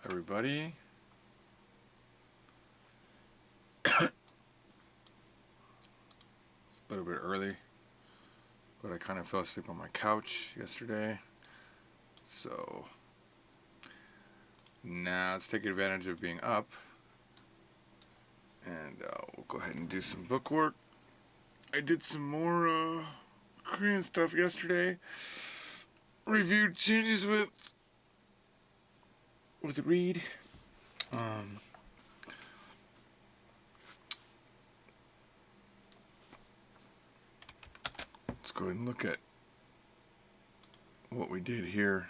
everybody. It's a little bit early, but I kind of fell asleep on my couch yesterday. So now let's take advantage of being up, and we'll go ahead and do some book work. I did some more Korean stuff yesterday. Reviewed changes with Reed. Let's go ahead and look at what we did here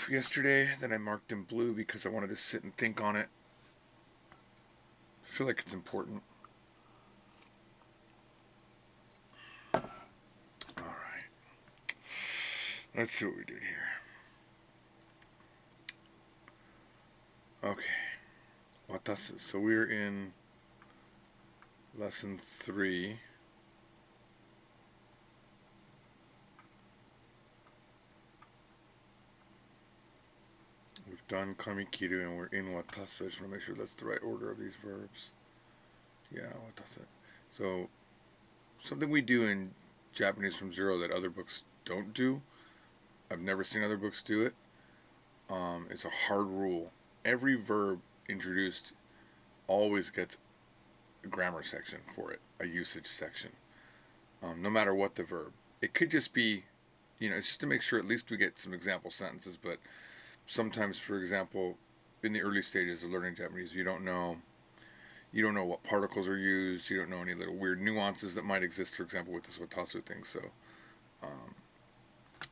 yesterday that I marked in blue because I wanted to sit and think on it. I feel like it's important. Alright. Let's see what we did here. Okay. Watasu. So we're in lesson 3. We've done kamikiru and we're in watasu. I just want to make sure that's the right order of these verbs. Yeah, watasu. So something we do in Japanese from zero that other books don't do, I've never seen other books do it, it's a hard rule. Every verb introduced always gets a grammar section for it, a usage section, no matter what the verb. It could just be, it's just to make sure at least we get some example sentences, but sometimes, for example, in the early stages of learning Japanese, you don't know what particles are used, you don't know any little weird nuances that might exist, for example, with this watasu thing, so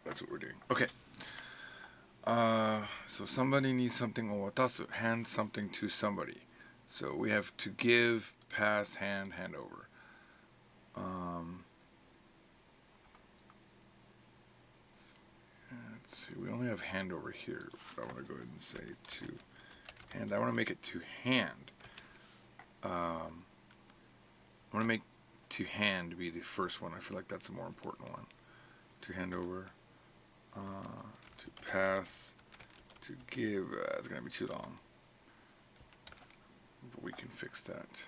that's what we're doing. Okay. So somebody needs something o watasu, hand something to somebody. So we have to give, pass, hand over. Let's see, we only have hand over here, but I want to go ahead and say to hand. I want to make it to hand. I want to make to hand be the first one. I feel like that's a more important one. To hand over, to pass, to give. It's going to be too long, but we can fix that.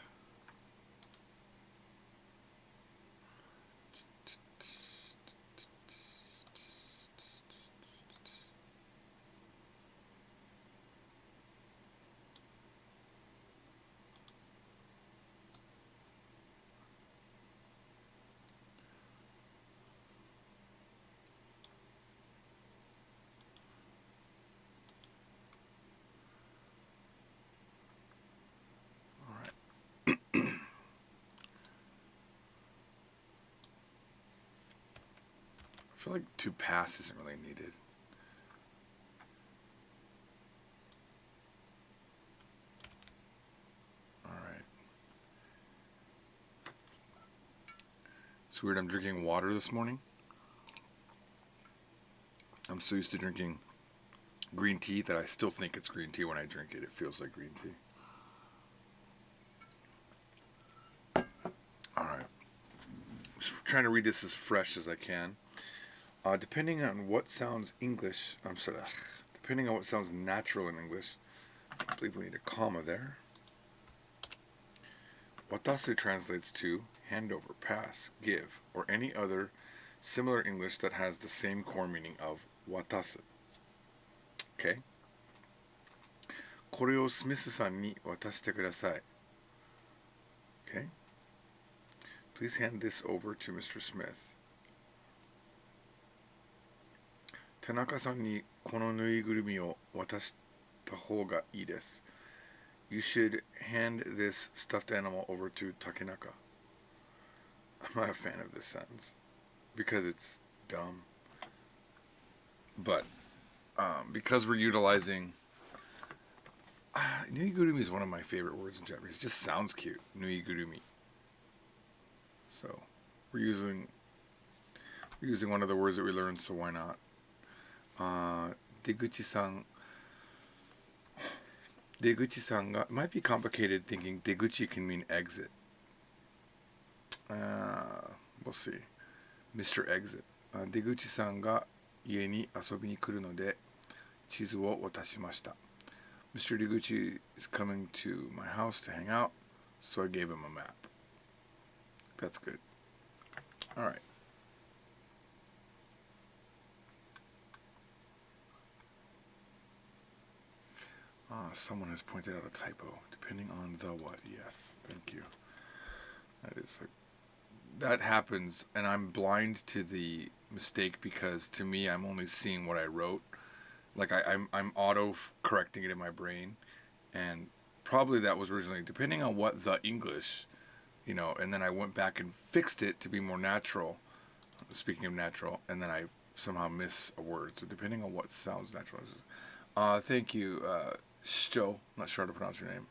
I feel like to pass isn't really needed. Alright. It's weird, I'm drinking water this morning. I'm so used to drinking green tea that I still think it's green tea when I drink it. It feels like green tea. Alright. Just trying to read this as fresh as I can. Depending on what sounds English, depending on what sounds natural in English, I believe we need a comma there. Watasu translates to hand over, pass, give, or any other similar English that has the same core meaning of watasu. Okay? これをスミスさんに渡してください. Okay? Please hand this over to Mr. Smith. 田中さんにこのぬいぐるみを渡した方がいいです. You should hand this stuffed animal over to Takenaka. I'm not a fan of this sentence because it's dumb. But because we're utilizing nuigurumi is one of my favorite words in Japanese. It just sounds cute. Nuigurumi. So we're using one of the words that we learned, so why not? Deguchi-san ga, it might be complicated thinking Deguchi can mean exit. We'll see. Mr. Exit. Deguchi-san ga ie ni asobi ni kuru no de 地図を渡しました. Mr. Deguchi is coming to my house to hang out, so I gave him a map. That's good. All right. Someone has pointed out a typo. Depending on the what? Yes, thank you. That happens, and I'm blind to the mistake because to me, I'm only seeing what I wrote. Like I'm auto correcting it in my brain, and probably that was originally depending on what the English, and then I went back and fixed it to be more natural. Speaking of natural, and then I somehow miss a word. So depending on what sounds natural. Thank you, Scho. Not sure how to pronounce your name.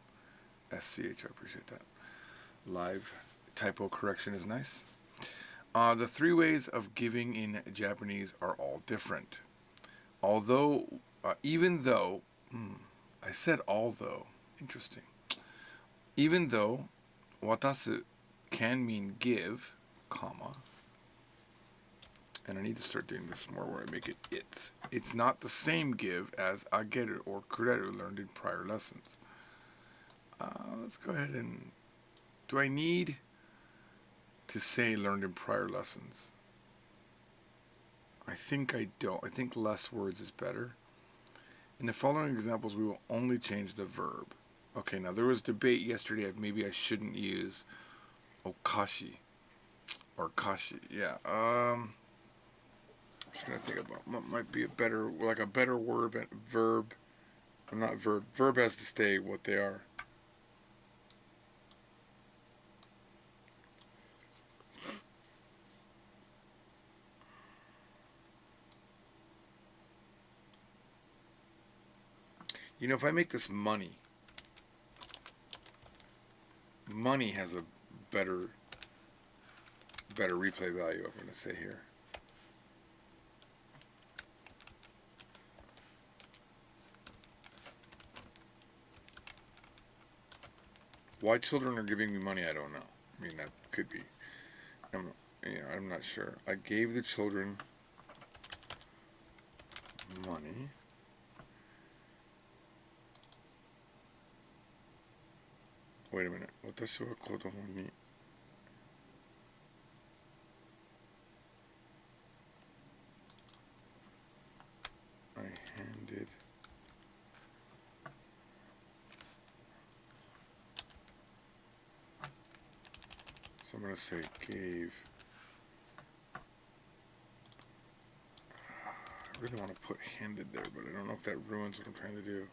SCH. I appreciate that. Live typo correction is nice. The 3 ways of giving in Japanese are all different. Even though, I said although, interesting. Even though watasu can mean give, comma, and I need to start doing this more where I make it it's not the same give as ageru or kureru learned in prior lessons. Let's go ahead and, do I need to say learned in prior lessons? I think I don't. I think less words is better. In the following examples, we will only change the verb. Okay, now there was debate yesterday if maybe I shouldn't use okashi or kashi. Yeah. I'm just gonna think about what might be a better word, verb. I'm not verb. Verb has to stay what they are. If I make this money has a better replay value, I'm going to say here. Why children are giving me money, I don't know. I mean, that could be. I'm not sure. I gave the children money. Wait a minute. 私は子供に I handed so I'm going to say gave. I really want to put handed there, but I don't know if that ruins what I'm trying to do.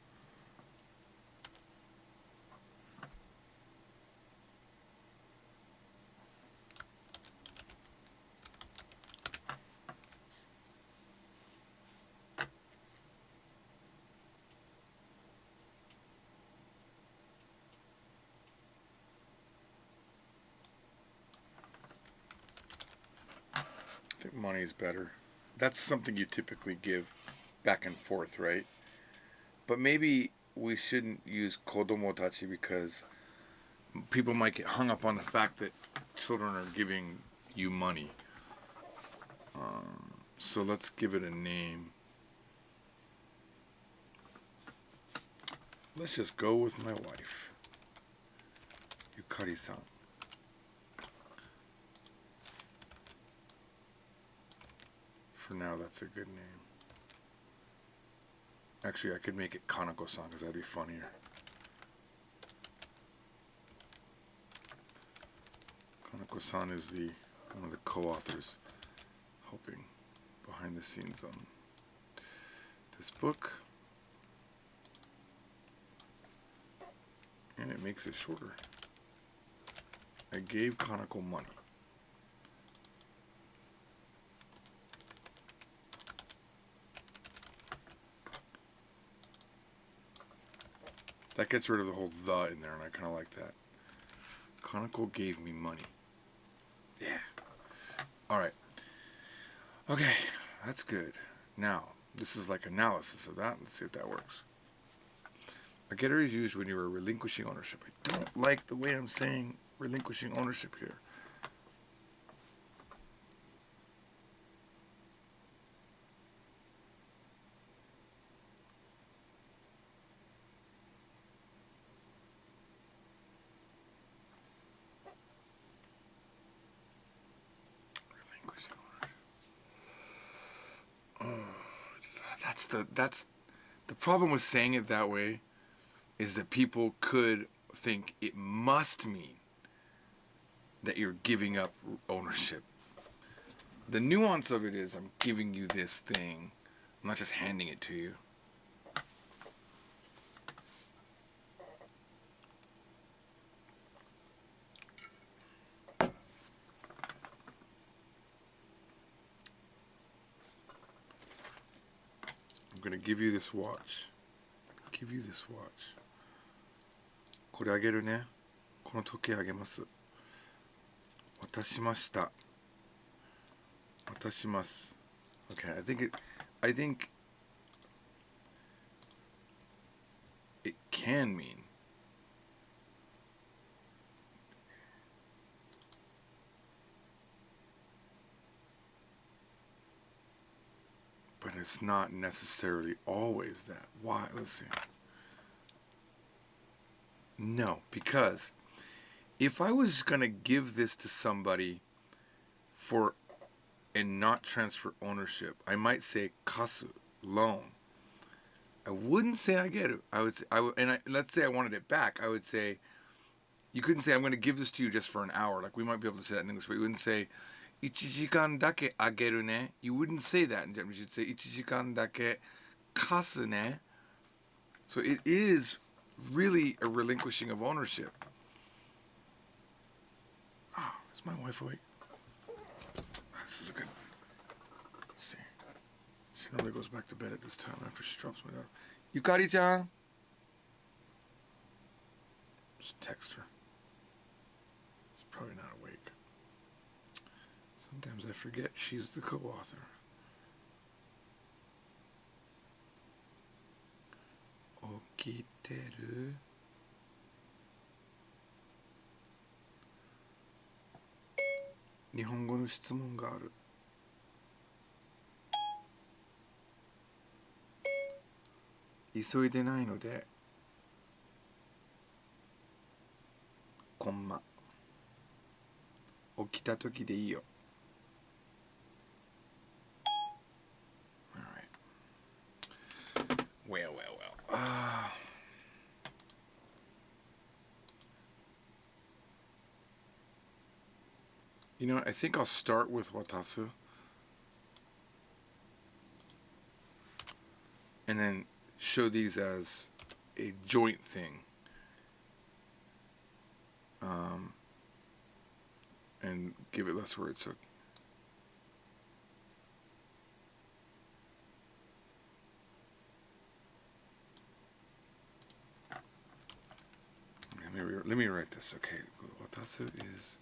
I think money is better. That's something you typically give back and forth, right? But maybe we shouldn't use kodomotachi because people might get hung up on the fact that children are giving you money. So let's give it a name. Let's just go with my wife, Yukari-san. For now, that's a good name. Actually, I could make it Kanako-san because that'd be funnier. Kanako-san is one of the co-authors helping behind the scenes on this book. And it makes it shorter. I gave Kanako money. That gets rid of the whole the in there, and I kind of like that. Kanako gave me money. Yeah. Alright. Okay, that's good. Now, this is like analysis of that. Let's see if that works. A getter is used when you are relinquishing ownership. I don't like the way I'm saying relinquishing ownership here. that's the problem with saying it that way is that people could think it must mean that you're giving up ownership. The nuance of it is I'm giving you this thing. I'm not just handing it to you. I'm gonna give you this watch. Give you this watch. これあげるね。この時計あげます。渡しました。渡します。Okay, I think it can mean but it's not necessarily always that. Why? Let's see. No, because if I was going to give this to somebody for and not transfer ownership, I might say kasu, loan. I wouldn't say I get it. I would say, let's say I wanted it back. I would say, you couldn't say I'm going to give this to you just for an hour. Like we might be able to say that in English, but you wouldn't say 1時間だけあげるね. You wouldn't say that in Japanese. You'd say 1時間だけ貸すね. So it is really a relinquishing of ownership. Oh, is my wife awake? This is good. Let's see. She normally goes back to bed at this time after she drops my daughter. Yukari-chan? Just text her. She's probably not awake. Sometimes I forget she's the co-author. Okiteru? Nihongo no shitsumon ga aru. Isoide nai no de. Konma. Okita toki de ii yo. Well. You know, I think I'll start with watasu. And then show these as a joint thing. And give it less words. So let me write this. Okay, watasu is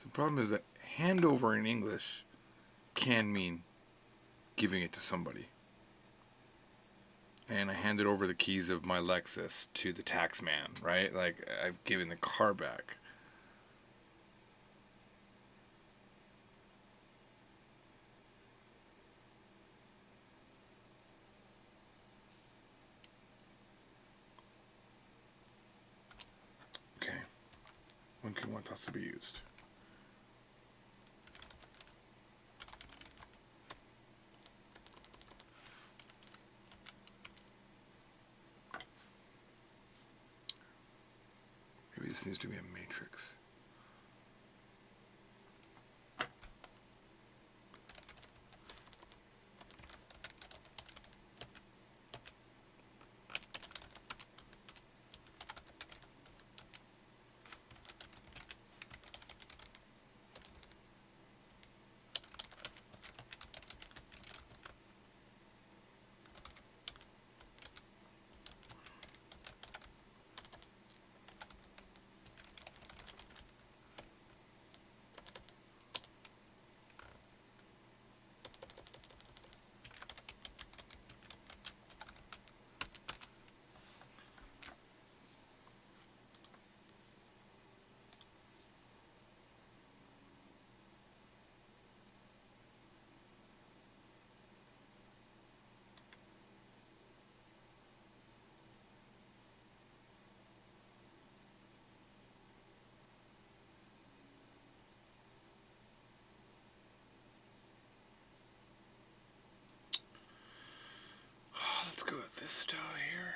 the problem is that handover in English can mean giving it to somebody. And I handed over the keys of my Lexus to the tax man, right? Like, I've given the car back. Okay. When can watasu be used? Maybe this needs to be a matrix. this style here.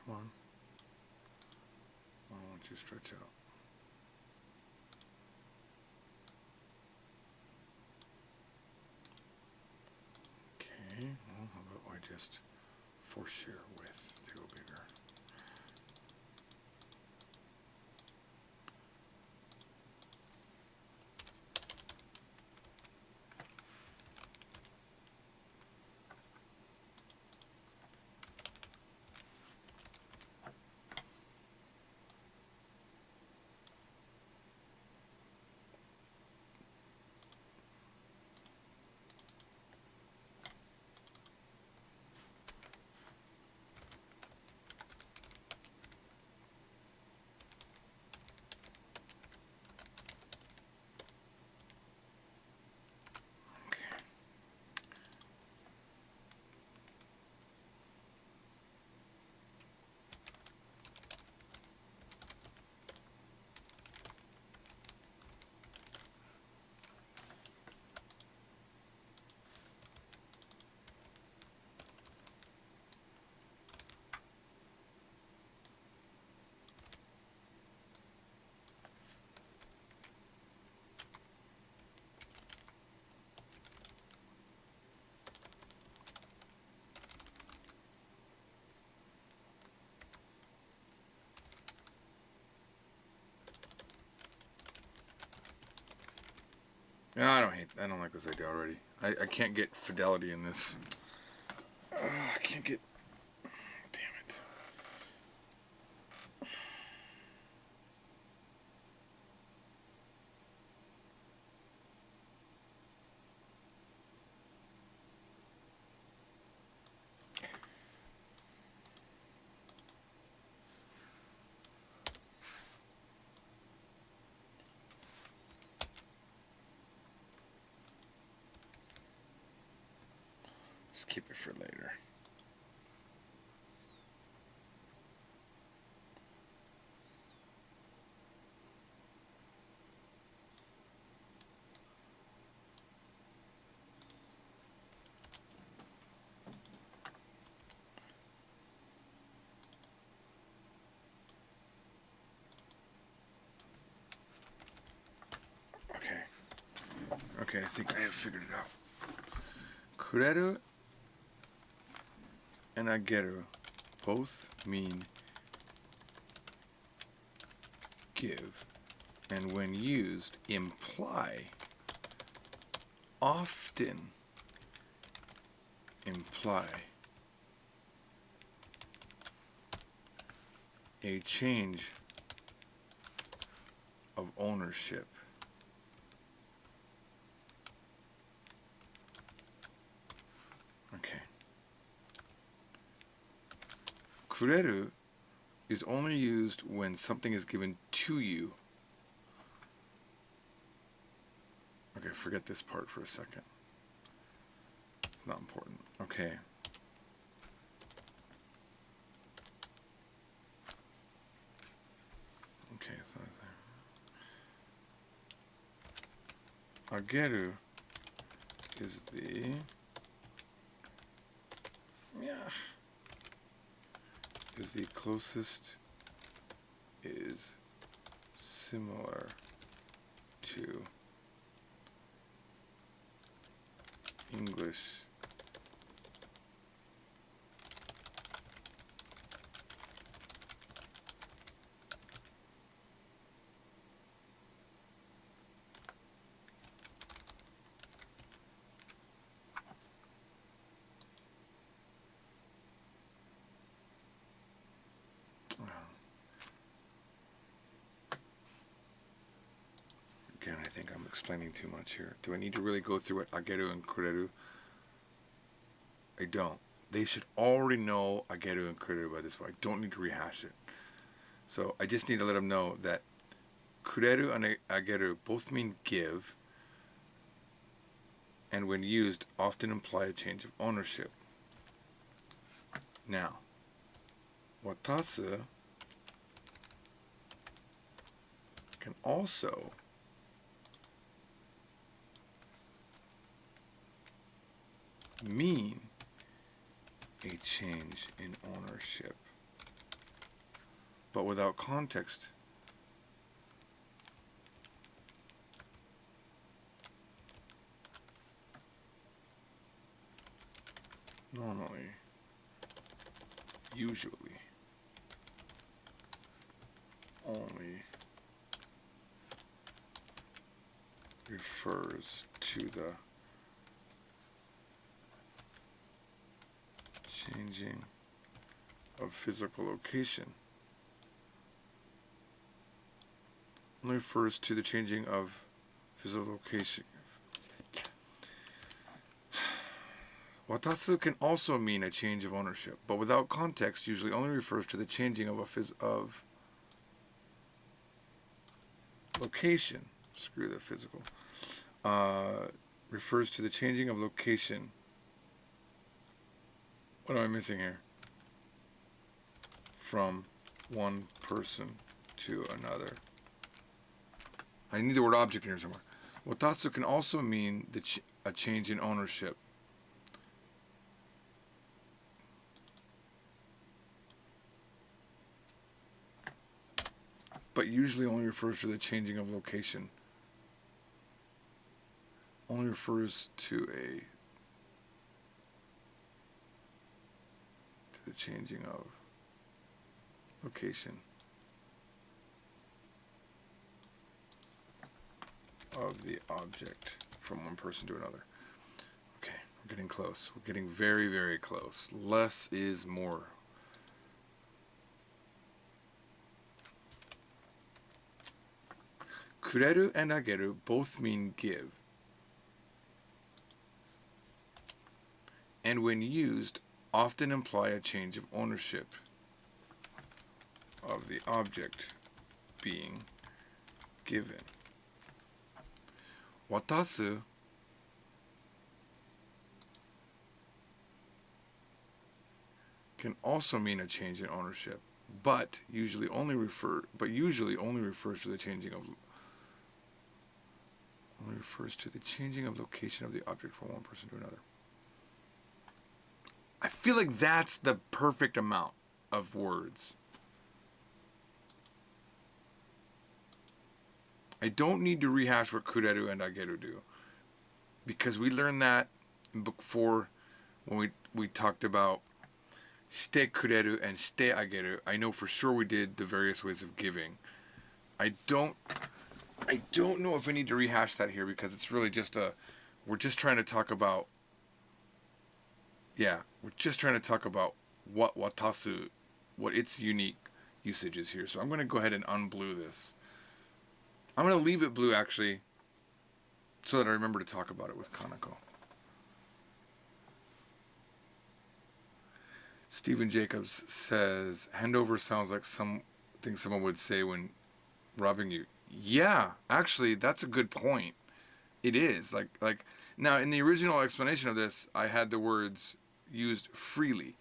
Come on. Why don't you stretch out? Okay, well, how about I just force your width to go bigger? No, I don't like this idea already. I can't get fidelity in this. I can't get. Damn it. Just keep it for later. Okay, I think I have figured it out. Kureru and ageru both mean give, and when used, often imply a change of ownership. Okay. Kureru is only used when something is given to you. Okay, forget this part for a second. It's not important. Okay. Okay, so ageru is the closest, is similar to English think I'm explaining too much here. Do I need to really go through what ageru and kureru? I don't. They should already know ageru and kureru by this point. I don't need to rehash it. So I just need to let them know that kureru and ageru both mean give, and when used often imply a change of ownership. Now, watasu can also mean a change in ownership, but without context. Normally, usually, only refers to the changing of physical location. Only refers to the changing of physical location. Watasu can also mean a change of ownership, but without context usually only refers to the changing of of location. Screw the physical. Refers to the changing of location. What am I missing here? From one person to another. I need the word object here somewhere. Watasu can also mean a change in ownership. But usually only refers to the changing of location. Only refers to the changing of location of the object from one person to another. Okay, we're getting close. We're getting very, very close. Less is more. Kureru and ageru both mean give, and when used often imply a change of ownership of the object being given. Watasu can also mean a change in ownership, but usually only refers to the changing of location of the object from one person to another. I feel like that's the perfect amount of words. I don't need to rehash what kureru and ageru do, because we learned that in book 4 when we talked about shite kureru and shite ageru. I know for sure we did the various ways of giving. I don't know if I need to rehash that here, because it's really just we're just trying to talk about what watasu, what its unique usage is here. So I'm going to go ahead and unblue this. I'm going to leave it blue, actually, so that I remember to talk about it with Kanako. Stephen Jacobs says, handover sounds like something someone would say when robbing you. Yeah, actually, that's a good point. It is. Like now, in the original explanation of this, I had the words used freely.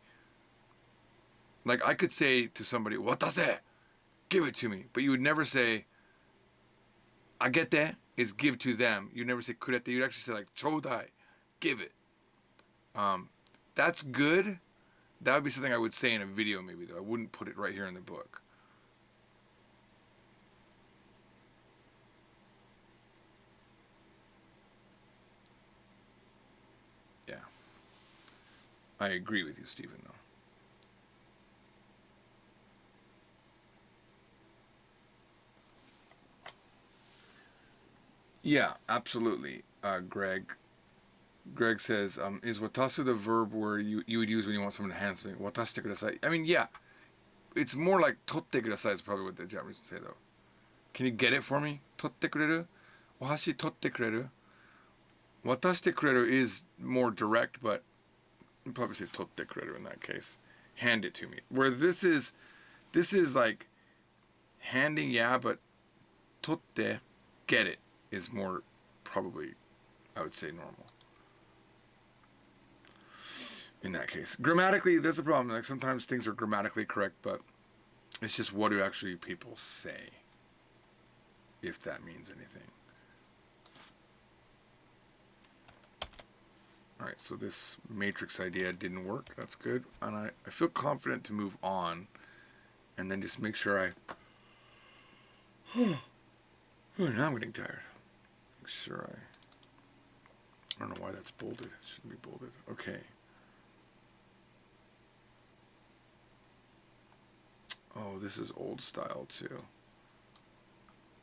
Like, I could say to somebody, watase, give it to me. But you would never say, agete is give to them. You'd never say kurete. You'd actually say, like, chodai, give it. That's good. That would be something I would say in a video, maybe, though. I wouldn't put it right here in the book. Yeah. I agree with you, Stephen, though. Yeah, absolutely, Greg. Greg says, is watasu the verb where you would use when you want someone to hand something? Watashite kudasai. I mean, yeah. It's more like totte kudasai is probably what the Japanese would say, though. Can you get it for me? Totte kureru? お箸取ってくれる? 渡してくれる is more direct, but I'd probably say 取ってくれる in that case. Hand it to me. Where this is like handing, yeah, but 取って get it is more probably, I would say, normal. In that case. Grammatically, that's a problem. Like sometimes things are grammatically correct, but it's just what do actually people say, if that means anything. Alright, so this matrix idea didn't work. That's good. And I feel confident to move on. And then just make sure I... now I'm getting tired. Make sure I don't know why that's bolded. It shouldn't be bolded. Okay. Oh, this is old style too.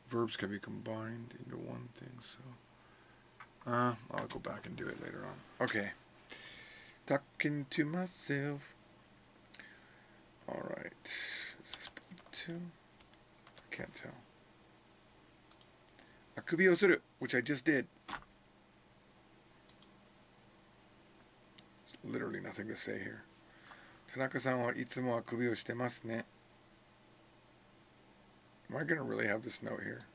Verbs can be combined into one thing, so... I'll go back and do it later on. Okay. Talking to myself. Alright. Is this bold too? I can't tell. Akubi o suru, which I just did. There's literally nothing to say here. Tanaka-san wa itsumo akubi o shitemasu ne. Am I going to really have this note here?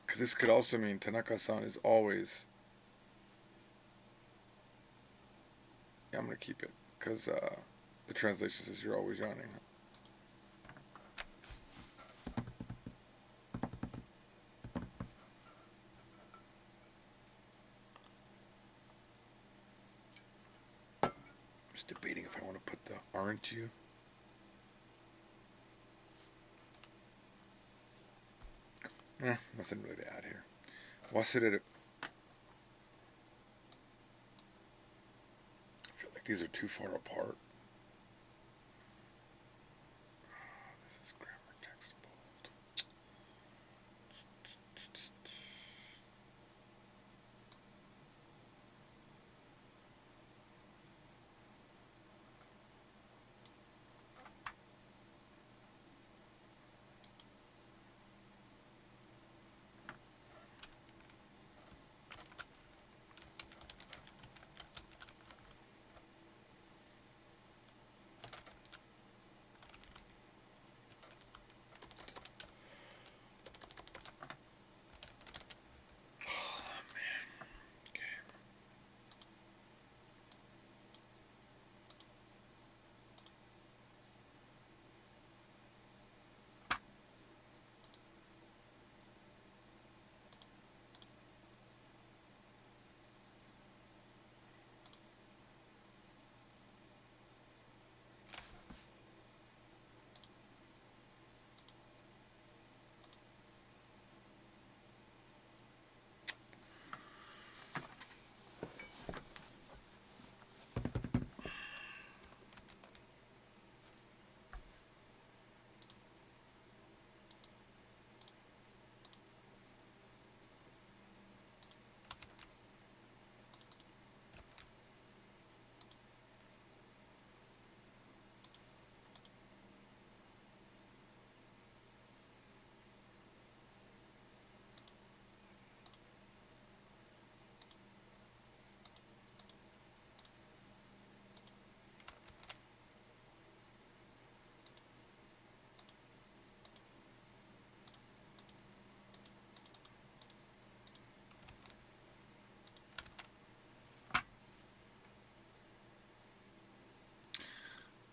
Because this could also mean Tanaka-san is always... Yeah, I'm going to keep it. Because the translation says you're always yawning. I'm just debating if I want to put the aren't you. Nothing really to add here. Wasureru. I feel like these are too far apart. This is grammar text bold.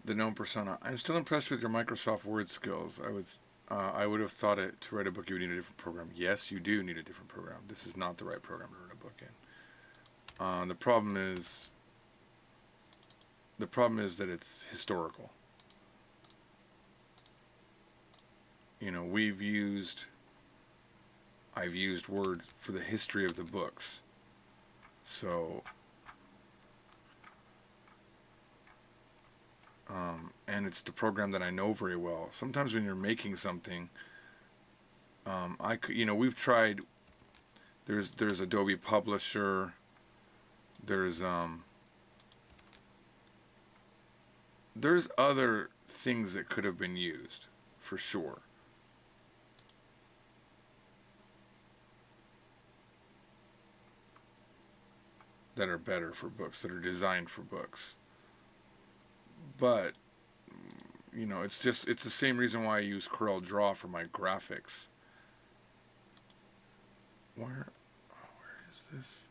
The known persona. I'm still impressed with your Microsoft Word skills. I would have thought it to write a book you would need a different program. Yes, you do need a different program. This is not the right program to write a book in. The problem is that it's historical. You know, I've used Word for the history of the books. So and it's the program that I know very well. Sometimes when you're making something, we've tried. There's Adobe Publisher. There's other things that could have been used, for sure. that are better for books, that are designed for books. But it's the same reason why I use Corel Draw for my graphics. Where is this?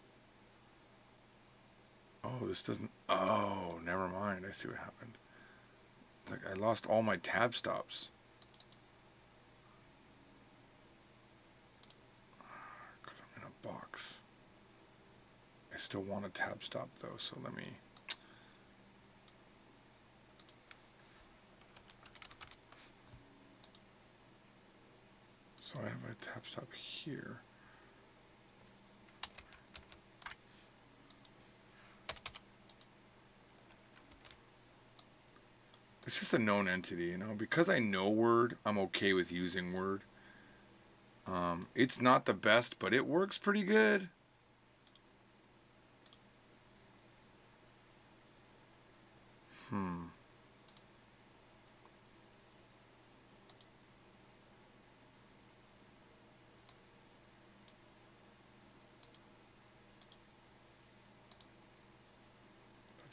Oh, this doesn't. Oh, never mind. I see what happened. It's like I lost all my tab stops. Because I'm in a box. I still want a tab stop though, so let me. So I have my tab stop here. It's just a known entity, because I know Word, I'm okay with using Word. It's not the best, but it works pretty good. That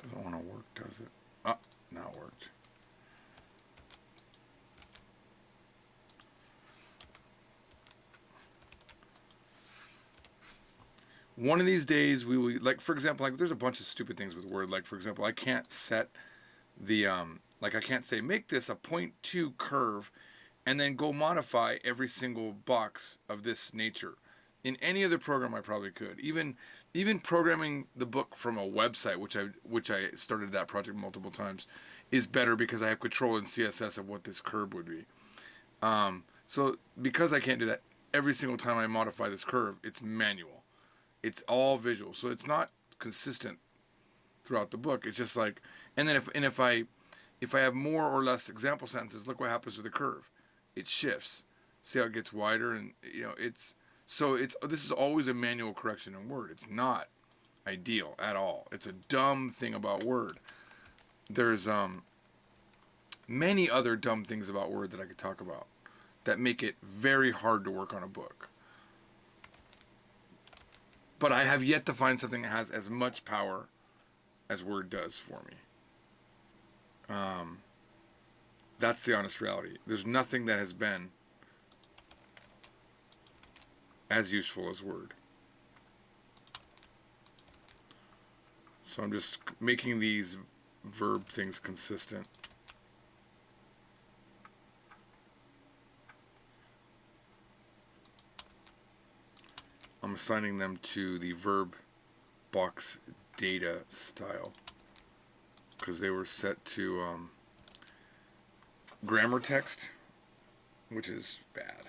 doesn't want to work, does it? Ah, now it worked. One of these days we will, like, for example, like there's a bunch of stupid things with Word. Like, for example, I can't set the like I can't say make this a 0.2 curve and then go modify every single box of this nature. In any other program I probably could. Even programming the book from a website, which I started that project multiple times, is better because I have control in CSS of what this curve would be. So because I can't do that every single time I modify this curve, it's manual. It's all visual, so it's not consistent throughout the book. It's just like, and then if I have more or less example sentences, look what happens to the curve. It shifts. See how it gets wider, and this is always a manual correction in Word. It's not ideal at all. It's a dumb thing about Word. There's many other dumb things about Word that I could talk about that make it very hard to work on a book. But I have yet to find something that has as much power as Word does for me. That's the honest reality. There's nothing that has been as useful as Word. So I'm just making these verb things consistent. I'm assigning them to the verb box data style because they were set to grammar text, which is bad.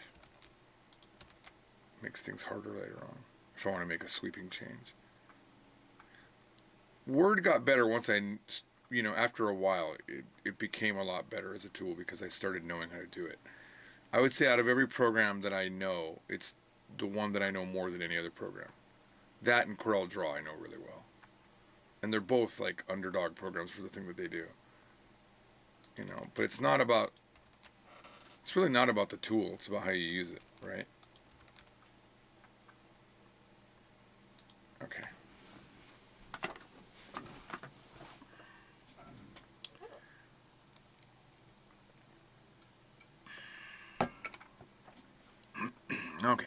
Makes things harder later on if I want to make a sweeping change. Word got better once after a while, it became a lot better as a tool because I started knowing how to do it. I would say out of every program that I know, it's the one that I know more than any other program. That and Corel Draw I know really well. And they're both like underdog programs for the thing that they do. But it's really not about the tool, it's about how you use it, right? Okay. Okay.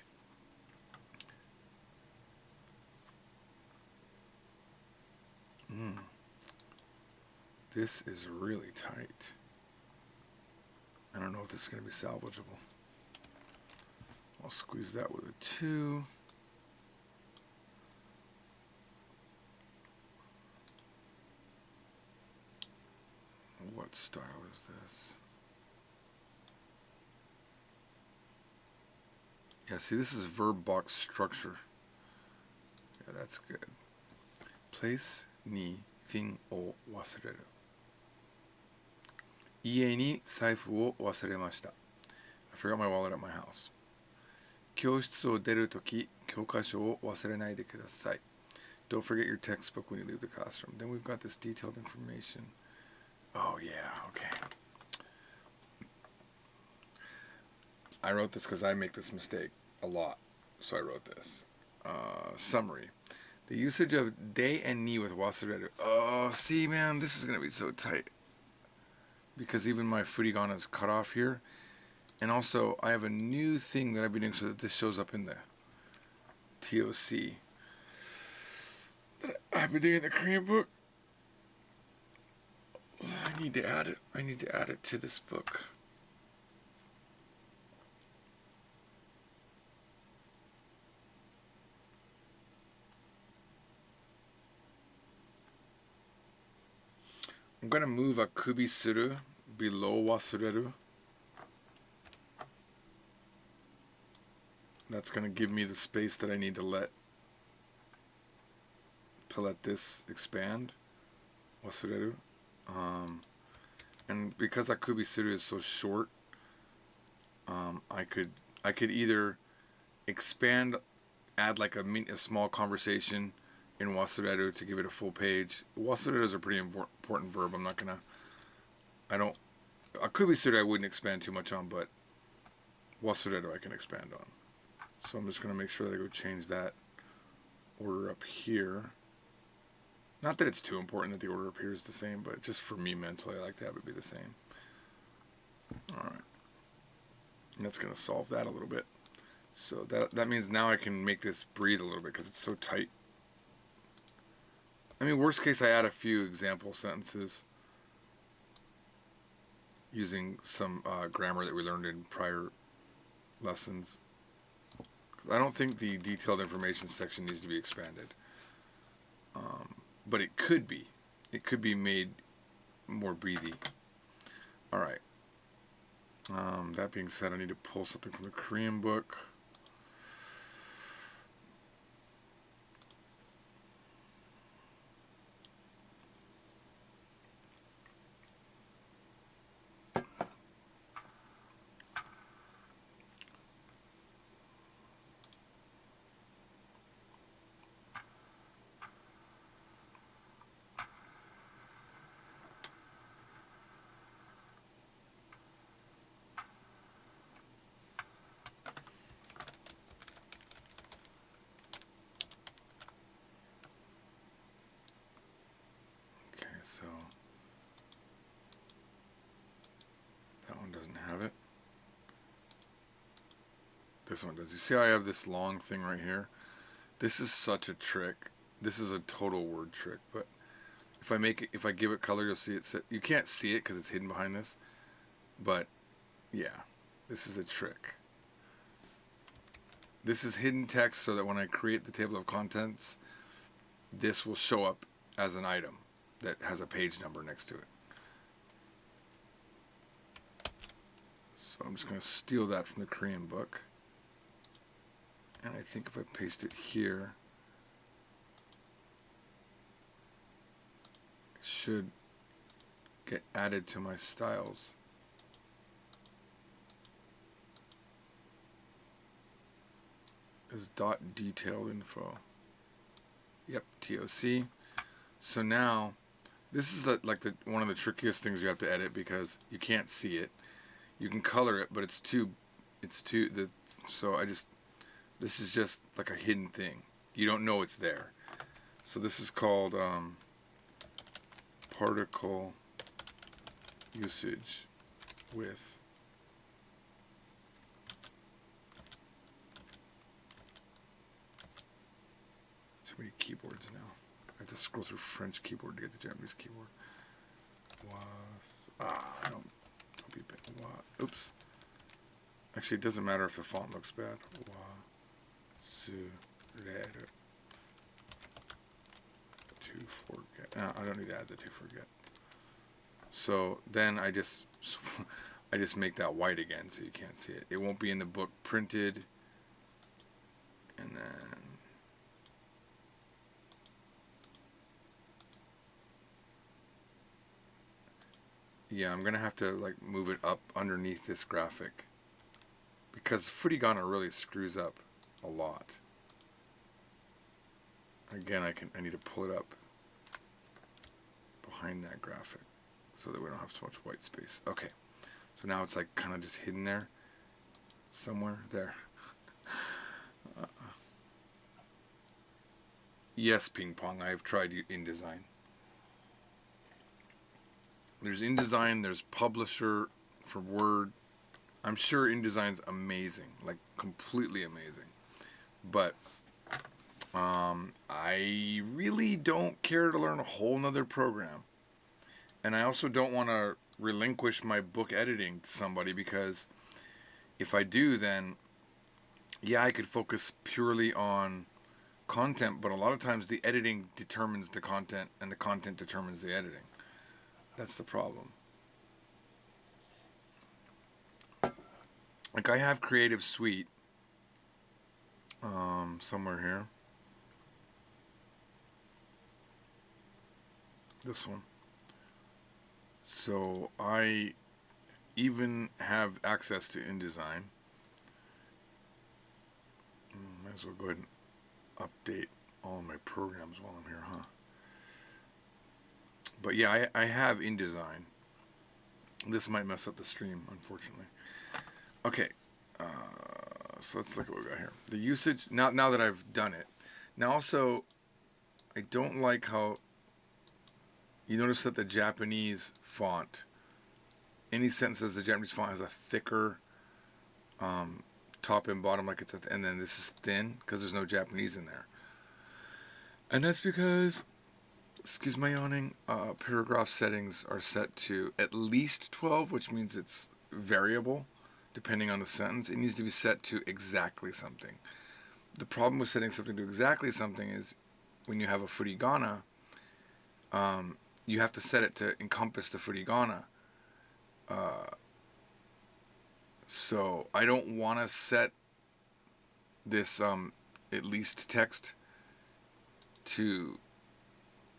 This is really tight. I don't know if this is going to be salvageable. I'll squeeze that with a 2. What style is this? Yeah, see, this is verb box structure. Yeah, that's good. Place ni thing o wasureru. 家に財布を忘れました。I forgot my wallet at my house. 教室を出るとき、教科書を忘れないでください. Don't forget your textbook when you leave the classroom. Then we've got this detailed information. Oh yeah, okay. I wrote this because I make this mistake a lot. So I wrote this. Summary. The usage of de and ni with wasareru. Oh, see, man, this is going to be so tight. Because even my furigana is cut off here. And also, I have a new thing that I've been doing so that this shows up in the TOC. That I've been doing in the Korean book. I need to add it. I need to add it to this book. I'm going to move akubi suru below wasureru. That's going to give me the space that I need to let this expand, wasureru. And because akubi suru is so short, I could either expand, add like a small conversation in wasureru to give it a full page. Wasureru is a pretty important verb. Akubi suru I wouldn't expand too much on, but wasureru I can expand on. So I'm just going to make sure that I go change that order up here. Not that it's too important that the order up here is the same, but just for me mentally, I like to have it be the same. Alright. And that's going to solve that a little bit. So that means now I can make this breathe a little bit because it's so tight. I mean, worst case, I add a few example sentences using some grammar that we learned in prior lessons. Because I don't think the detailed information section needs to be expanded. But it could be. It could be made more breathy. Alright. That being said, I need to pull something from the Korean book. So that one doesn't have it. This one does. You see how I have this long thing right here? This is such a trick. This is a total word trick, but if I give it color, you'll see it. You can't see it because it's hidden behind this, but yeah, this is a trick. This is hidden text so that when I create the table of contents, this will show up as an item that has a page number next to it. So I'm just going to steal that from the Korean book. And I think if I paste it here, it should get added to my styles. Is dot detailed info. Yep, TOC. So now, this is one of the trickiest things you have to edit because you can't see it. You can color it, but this is just like a hidden thing. You don't know it's there. So this is called particle usage with too many keyboards now. I have to scroll through French keyboard to get the Japanese keyboard. Don't be bad. Oops. Actually, it doesn't matter if the font looks bad. To forget. No, I don't need to add the to forget. So then I just make that white again so you can't see it. It won't be in the book printed. And then yeah, I'm gonna have to move it up underneath this graphic because furigana really screws up a lot. Again, I need to pull it up behind that graphic so that we don't have so much white space. Okay, so now it's kind of just hidden there somewhere there. Yes, Ping Pong. I have tried InDesign. There's InDesign. There's Publisher for Word. I'm sure InDesign's amazing, like completely amazing. But I really don't care to learn a whole nother program. And I also don't want to relinquish my book editing to somebody, because if I do, then yeah, I could focus purely on content, but a lot of times the editing determines the content and the content determines the editing. That's the problem. Like I have Creative Suite somewhere here. This one. So I even have access to InDesign. Might as well go ahead and update all of my programs while I'm here, huh? But yeah, I have InDesign. This might mess up the stream, unfortunately. Okay, so let's look at what we got here. The usage, now that I've done it. Now also, I don't like how, you notice that the Japanese font, any sentence as the Japanese font has a thicker top and bottom, like it's at the, and then this is thin because there's no Japanese in there. And that's because, excuse my yawning, paragraph settings are set to at least 12, which means it's variable depending on the sentence. It needs to be set to exactly something. The problem with setting something to exactly something is when you have a furigana, you have to set it to encompass the furigana. So I don't want to set this at least text to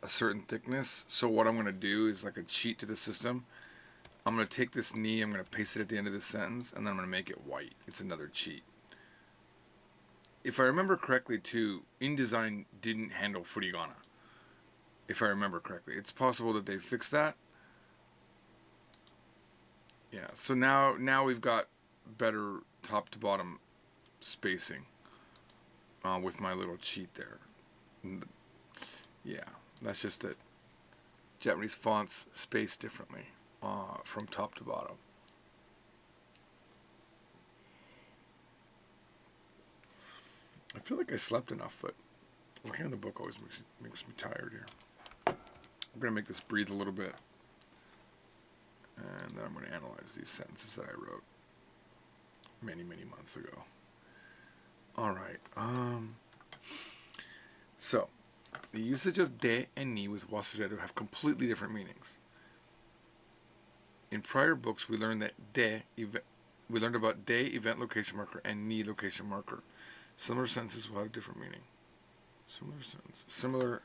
a certain thickness. So what I'm going to do is like a cheat to the system. I'm going to take this ni, I'm going to paste it at the end of this sentence, and then I'm going to make it white. It's another cheat. If I remember correctly too, InDesign didn't handle furigana. If I remember correctly. It's possible that they fixed that. Yeah, so now we've got better top to bottom spacing with my little cheat there. Yeah, that's just that Japanese fonts space differently from top to bottom. I feel like I slept enough, but looking at the book always makes me tired here. I'm going to make this breathe a little bit, and then I'm going to analyze these sentences that I wrote many months ago. All right. So the usage of de and ni with wasureru have completely different meanings. In prior books, we learned about de event location marker and ni location marker. Similar sentences will have different meaning. Similar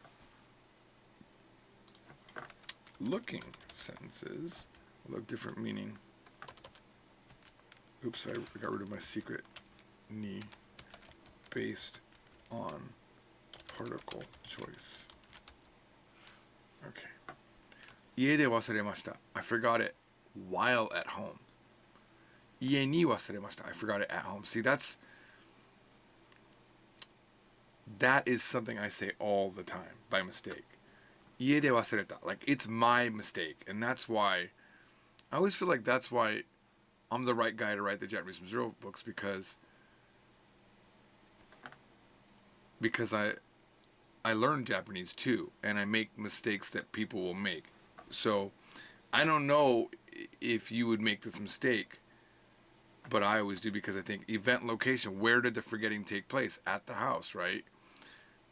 looking sentences will have different meaning. Oops, I got rid of my secret ni based on particle choice. Okay. Ie de wasuremashita. I forgot it while at home. Ie ni wasuremashita. I forgot it at home. See, that is something I say all the time by mistake. Ie de wasureta. Like, it's my mistake. And that's why, I always feel like that's why I'm the right guy to write the Japanese from Zero books, because I learned Japanese too, and I make mistakes that people will make. So I don't know if you would make this mistake, but I always do, because I think event location, where did the forgetting take place? At the house, right?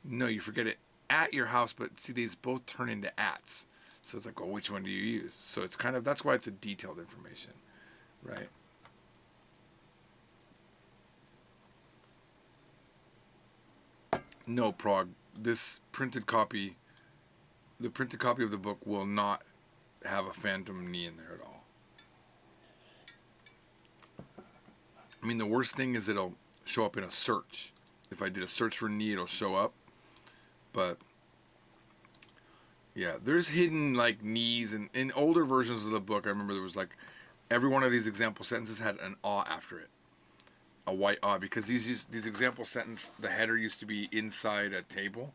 No, you forget it at your house, but see, these both turn into ats. So it's like, well, which one do you use? So it's kind of, that's why it's a detailed information, right? No, Prague. This printed copy, the printed copy of the book will not have a phantom ni in there at all. I mean, the worst thing is it'll show up in a search. If I did a search for ni, it'll show up. But yeah, there's hidden like knees, and in older versions of the book, I remember there was like every one of these example sentences had an ah after it, a white ah, because these example sentence, the header used to be inside a table,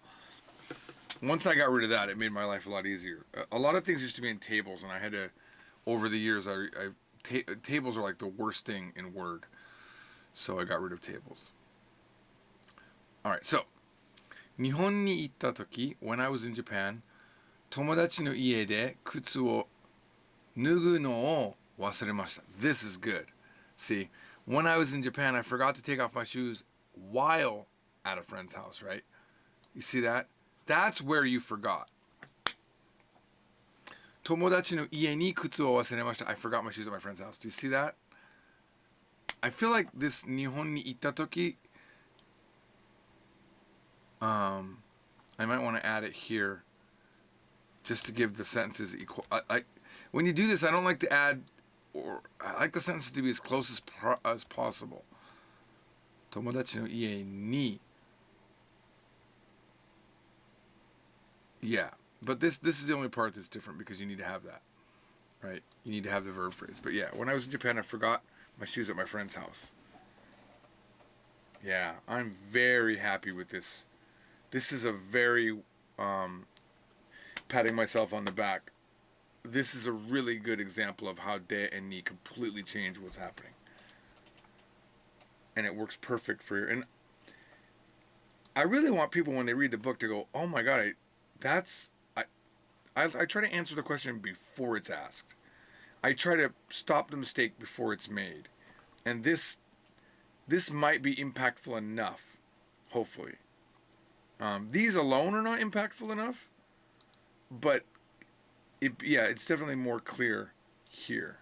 once I got rid of that, it made my life a lot easier. A lot of things used to be in tables, and I had to, over the years, tables are like the worst thing in Word. So I got rid of tables. Alright, so, 日本に行った時, when I was in Japan, 友達の家で靴を脱ぐのを忘れました. This is good. See, when I was in Japan, I forgot to take off my shoes while at a friend's house, right? You see that? That's where you forgot. 友達の家に靴を忘れました. I forgot my shoes at my friend's house. Do you see that? I feel like this 日本に行った時, I might want to add it here just to give the sentences equal. When you do this, I don't like to add, or I like the sentences to be as close as possible. 友達の家に. Yeah, but this is the only part that's different because you need to have that, right? You need to have the verb phrase. But yeah, when I was in Japan, I forgot my shoes at my friend's house. Yeah, I'm very happy with this. This is a very, patting myself on the back. This is a really good example of how de and ni completely change what's happening. And it works perfect for your... And I really want people, when they read the book, to go, oh my God, I try to answer the question before it's asked. I try to stop the mistake before it's made. And this might be impactful enough, hopefully. These alone are not impactful enough, but it's definitely more clear here.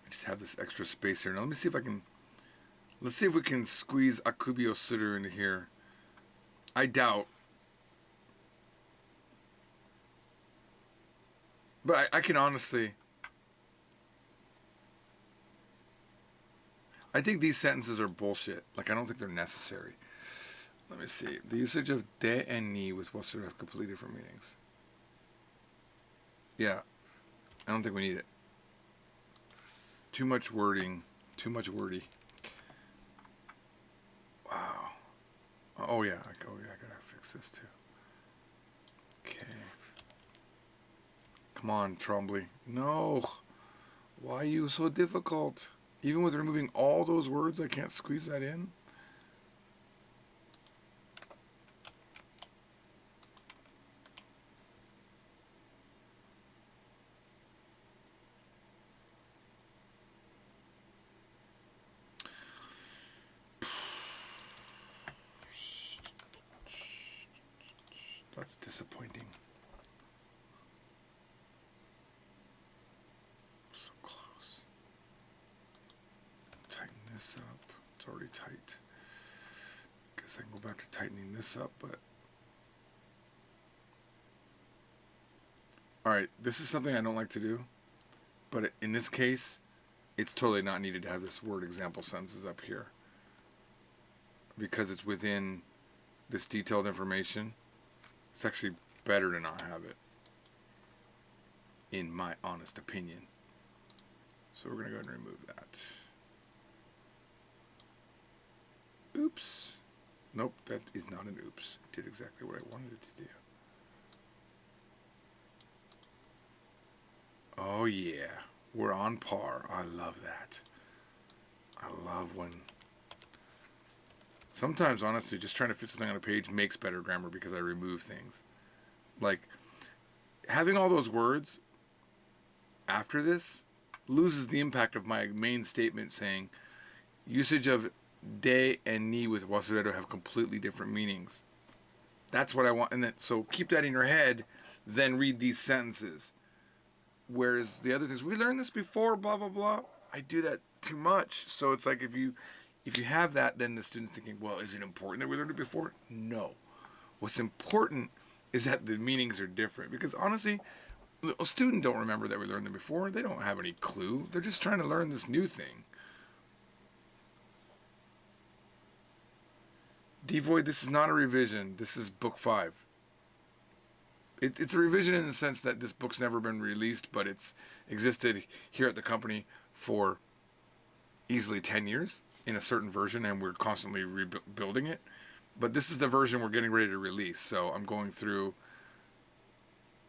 I just have this extra space here. Now let me see if I can. Let's see if we can squeeze akubi o suru into here. I doubt. But I can honestly... I think these sentences are bullshit. Like, I don't think they're necessary. Let me see. The usage of de and ni with wasuru have completely different meanings. Yeah. I don't think we need it. Too much wording. Too much wordy. Wow. Oh, yeah. I gotta fix this, too. Okay. Come on, Trombley. No. Why are you so difficult? Even with removing all those words, I can't squeeze that in? That's disappointing. So close. Tighten this up. It's already tight. Guess I can go back to tightening this up, but... Alright, this is something I don't like to do, but in this case, it's totally not needed to have this word example sentences up here. Because it's within this detailed information, it's actually better to not have it, in my honest opinion. So we're going to go ahead and remove that. Oops. Nope, that is not an oops. It did exactly what I wanted it to do. Oh yeah, we're on par. I love that. I love when... Sometimes, honestly, just trying to fit something on a page makes better grammar because I remove things. Like, having all those words after this loses the impact of my main statement saying usage of de and ni with wasureru have completely different meanings. That's what I want. And then, so keep that in your head, then read these sentences. Whereas the other things, we learned this before, blah, blah, blah. I do that too much. So it's like if you have that, then the student's thinking, well, is it important that we learned it before? No. What's important is that the meanings are different. Because honestly, a student don't remember that we learned them before. They don't have any clue. They're just trying to learn this new thing. Devoid, this is not a revision. This is book 5. it's a revision in the sense that this book's never been released, but it's existed here at the company for easily 10 years in a certain version, and we're constantly rebuilding it. But this is the version we're getting ready to release, so I'm going through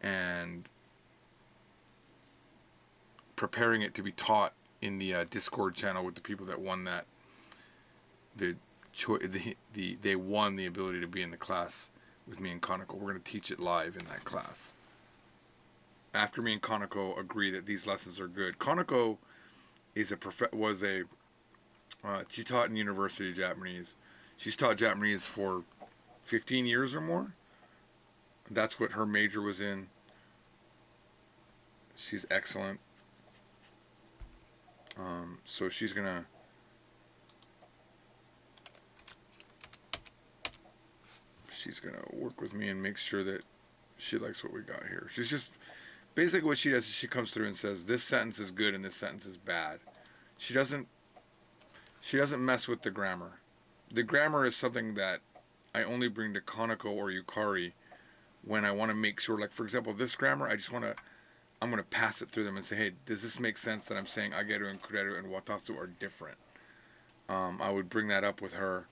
and preparing it to be taught in the Discord channel with the people that won that. They won the ability to be in the class with me and Kaneko. We're going to teach it live in that class. After me and Kaneko agree that these lessons are good. Kaneko is she taught in university Japanese. She's taught Japanese for 15 years or more. That's what her major was in. She's excellent. So she's gonna work with me and make sure that she likes what we got here. She's just basically what she does is she comes through and says this sentence is good and this sentence is bad. She doesn't mess with the grammar. The grammar is something that I only bring to Kaneko or Yukari when I want to make sure, like for example, this grammar, I'm going to pass it through them and say, hey, does this make sense that I'm saying ageru and kureru and watasu are different? I would bring that up with her.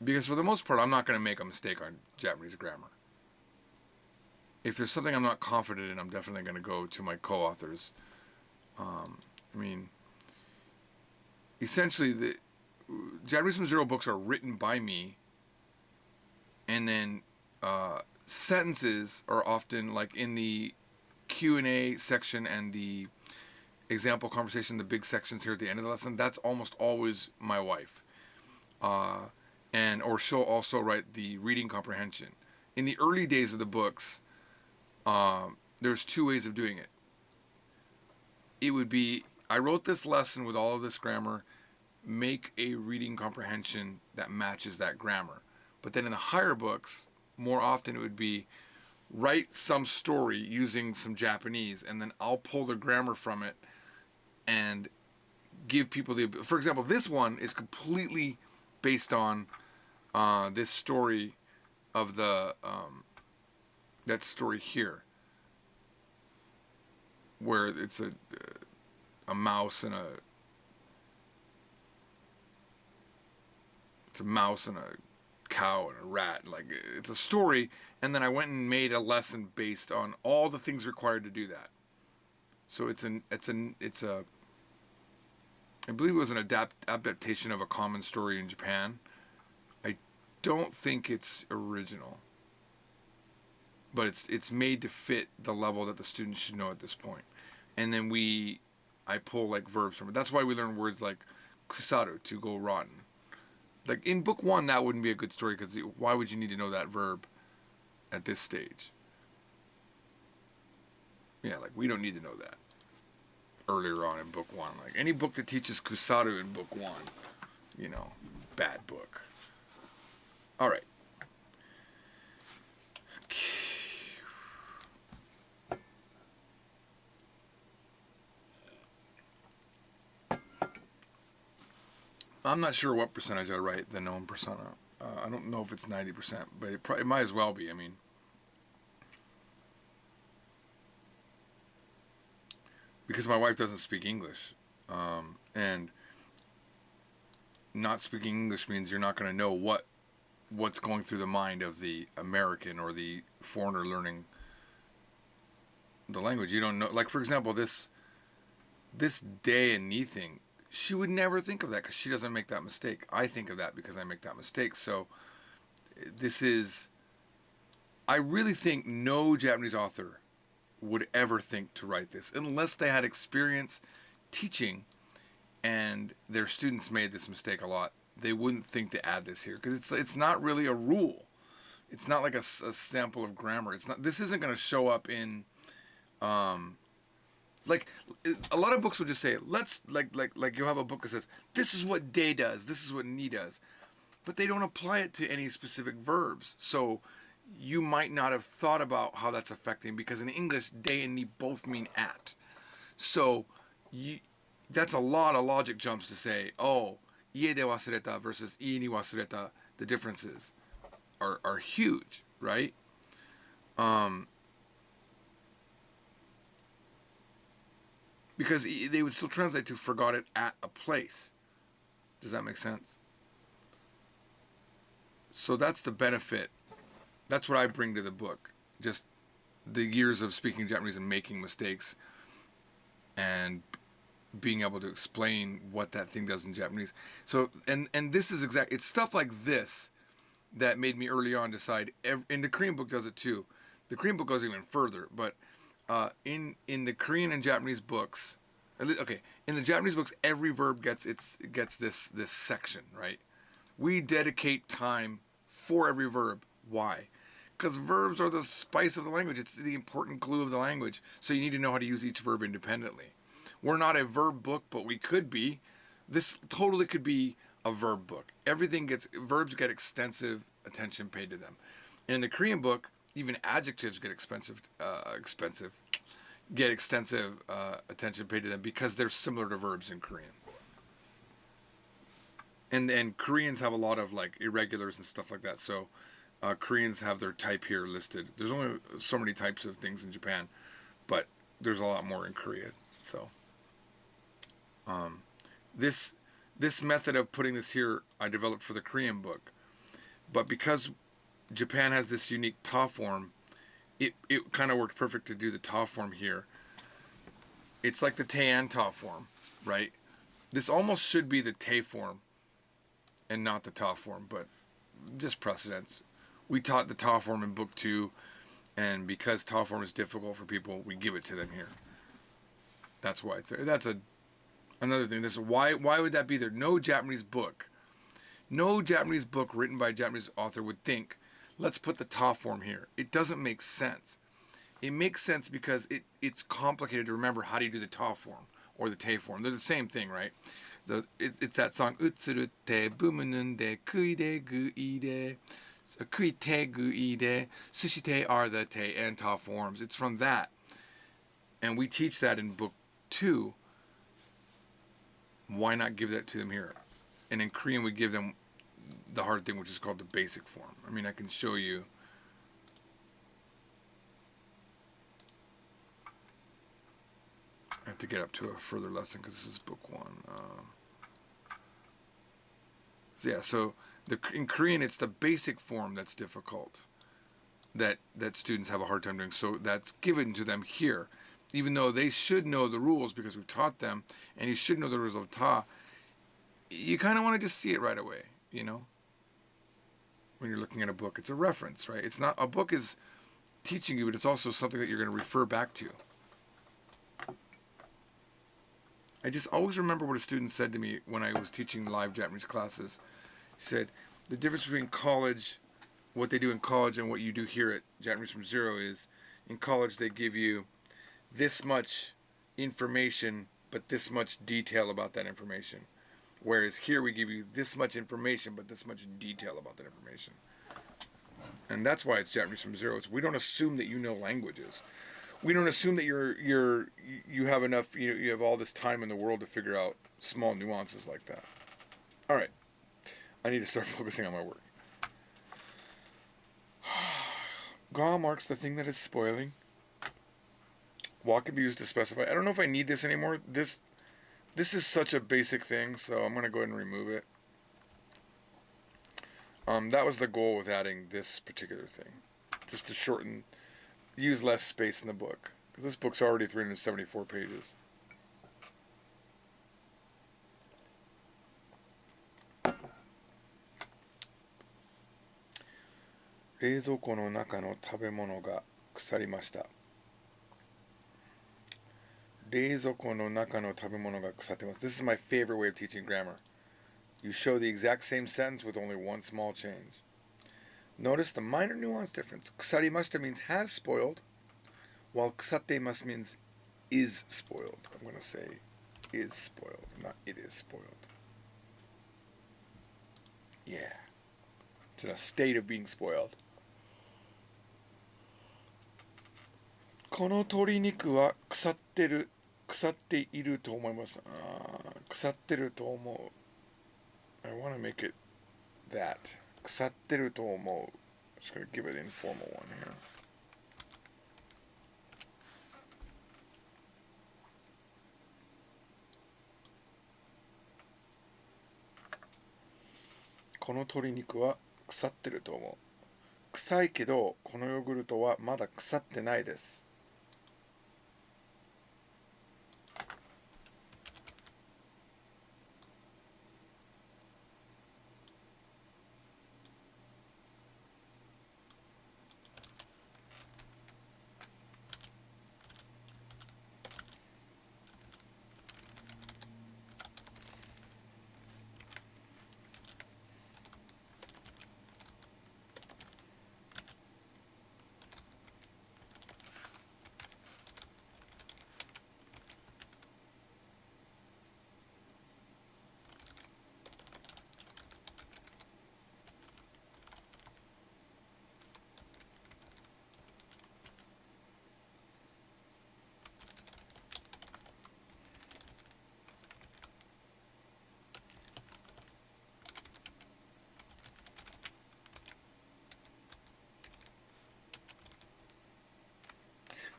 Because for the most part, I'm not going to make a mistake on Japanese grammar. If there's something I'm not confident in, I'm definitely going to go to my co-authors. Essentially, the Japanese from Zero books are written by me, and then sentences are often like in the Q&A section and the example conversation, the big sections here at the end of the lesson. That's almost always my wife, or she'll also write the reading comprehension. In the early days of the books, there's two ways of doing it. It would be, I wrote this lesson with all of this grammar, make a reading comprehension that matches that grammar. But then in the higher books, more often it would be, write some story using some Japanese, and then I'll pull the grammar from it and give people for example, this one is completely based on this story of that story here, where it's a mouse and a cow and a rat. Like, it's a story, and then I went and made a lesson based on all the things required to do that. So it's a I believe it was an adaptation of a common story in Japan. I don't think it's original, but it's made to fit the level that the students should know at this point. And then I pull like verbs from it. That's why we learn words like kusaru, to go rotten. Like in book 1, that wouldn't be a good story, because why would you need to know that verb at this stage? Yeah, like we don't need to know that earlier on in book 1. Like any book that teaches kusaru in book 1, bad book. All right. I'm not sure what percentage I write the known persona. I don't know if it's 90%, but it might as well be. I mean, because my wife doesn't speak English, and not speaking English means you're not going to know what's going through the mind of the American or the foreigner learning the language. You don't know. Like, for example, this day and knee thing, she would never think of that because she doesn't make that mistake. I think of that because I make that mistake. So I really think no Japanese author would ever think to write this unless they had experience teaching and their students made this mistake a lot. They wouldn't think to add this here because it's not really a rule. It's not like a sample of grammar. This isn't going to show up in like a lot of books would just say, let's like you'll have a book that says this is what day does, this is what ni does, but they don't apply it to any specific verbs. So you might not have thought about how that's affecting, because in English day and ni both mean at. So that's a lot of logic jumps to say, oh, ie de wasureta versus ii ni wasureta. the differences are huge, right? Because they would still translate to forgot it at a place. Does that make sense? So that's the benefit. That's what I bring to the book. Just the years of speaking Japanese and making mistakes and being able to explain what that thing does in Japanese. So, and this is it's stuff like this that made me early on decide, and the Korean book does it too. The Korean book goes even further, but in the Korean and Japanese books, okay, in the Japanese books, every verb gets this section, right? We dedicate time for every verb. Why? Because verbs are the spice of the language. It's the important glue of the language. So you need to know how to use each verb independently. We're not a verb book, but we could be. This totally could be a verb book. Verbs get extensive attention paid to them. And in the Korean book, even adjectives get extensive attention paid to them because they're similar to verbs in Korean. And Koreans have a lot of like irregulars and stuff like that. So Koreans have their type here listed. There's only so many types of things in Japan, but there's a lot more in Korea. So this method of putting this here I developed for the Korean book, but because Japan has this unique ta form, it kind of worked perfect to do the ta form here. It's like the te and ta form, right? This almost should be the te form and not the ta form, but just precedence. We taught the ta form in book 2, and because ta form is difficult for people, we give it to them here. That's why it's there. That's another thing. This is why would that be there? No Japanese book written by a Japanese author would think, let's put the ta form here. It doesn't make sense. It makes sense because it's complicated to remember how do you do the ta form or the te form. They're the same thing, right? It's that song, Utsuru te bumununde kuide gu ide. Kuite gu ide. Sushite are the te and ta forms. It's from that. And we teach that in book 2. Why not give that to them here? And in Korean, we give them the hard thing, which is called the basic form. I mean, I can show you. I have to get up to a further lesson because this is book 1. So in Korean, it's the basic form that's difficult, that students have a hard time doing. So that's given to them here, even though they should know the rules because we've taught them, and you should know the rules of ta. You kind of want to just see it right away, you know. When you're looking at a book, it's a reference, right? It's not, a book is teaching you, but it's also something that you're going to refer back to. I just always remember what a student said to me when I was teaching live Japanese classes. He said, the difference between college, what they do in college and what you do here at Japanese from Zero is, in college they give you this much information, but this much detail about that information. Whereas here we give you this much information, but this much detail about that information. And that's why it's Japanese from Zero. We don't assume that you know languages. We don't assume that you have enough, you have all this time in the world to figure out small nuances like that. All right. I need to start focusing on my work. Ga marks the thing that is spoiling. Wa can be used to specify. I don't know if I need this anymore. This is such a basic thing, so I'm going to go ahead and remove it. That was the goal with adding this particular thing. Just to use less space in the book. Because this book's already 374 pages. This is my favorite way of teaching grammar. You show the exact same sentence with only one small change. Notice the minor nuance difference. Kusarimashita means has spoiled, while kusatemasu means is spoiled. I'm going to say is spoiled, not it is spoiled. Yeah. It's in a state of being spoiled. この鶏肉は腐っていると思います。腐ってると思う。I want to make it that. 腐ってると思う. Just gonna give it an informal one here. この鶏肉は腐ってると思う. 臭いけどこのヨーグルトはまだ腐ってないです.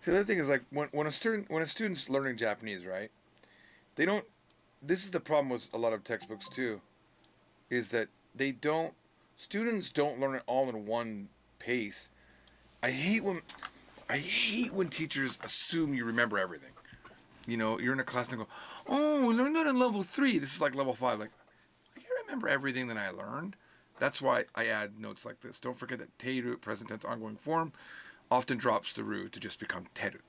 So the other thing is like when a student's learning Japanese, right? They don't. This is the problem with a lot of textbooks too, is that students don't learn it all in one pace. I hate when teachers assume you remember everything. You know, you're in a class and go, "Oh, we learned that in level 3. This is like level 5." Like, I can't remember everything that I learned. That's why I add notes like this. Don't forget that teiru, present tense ongoing form, often drops the ru to just become teru.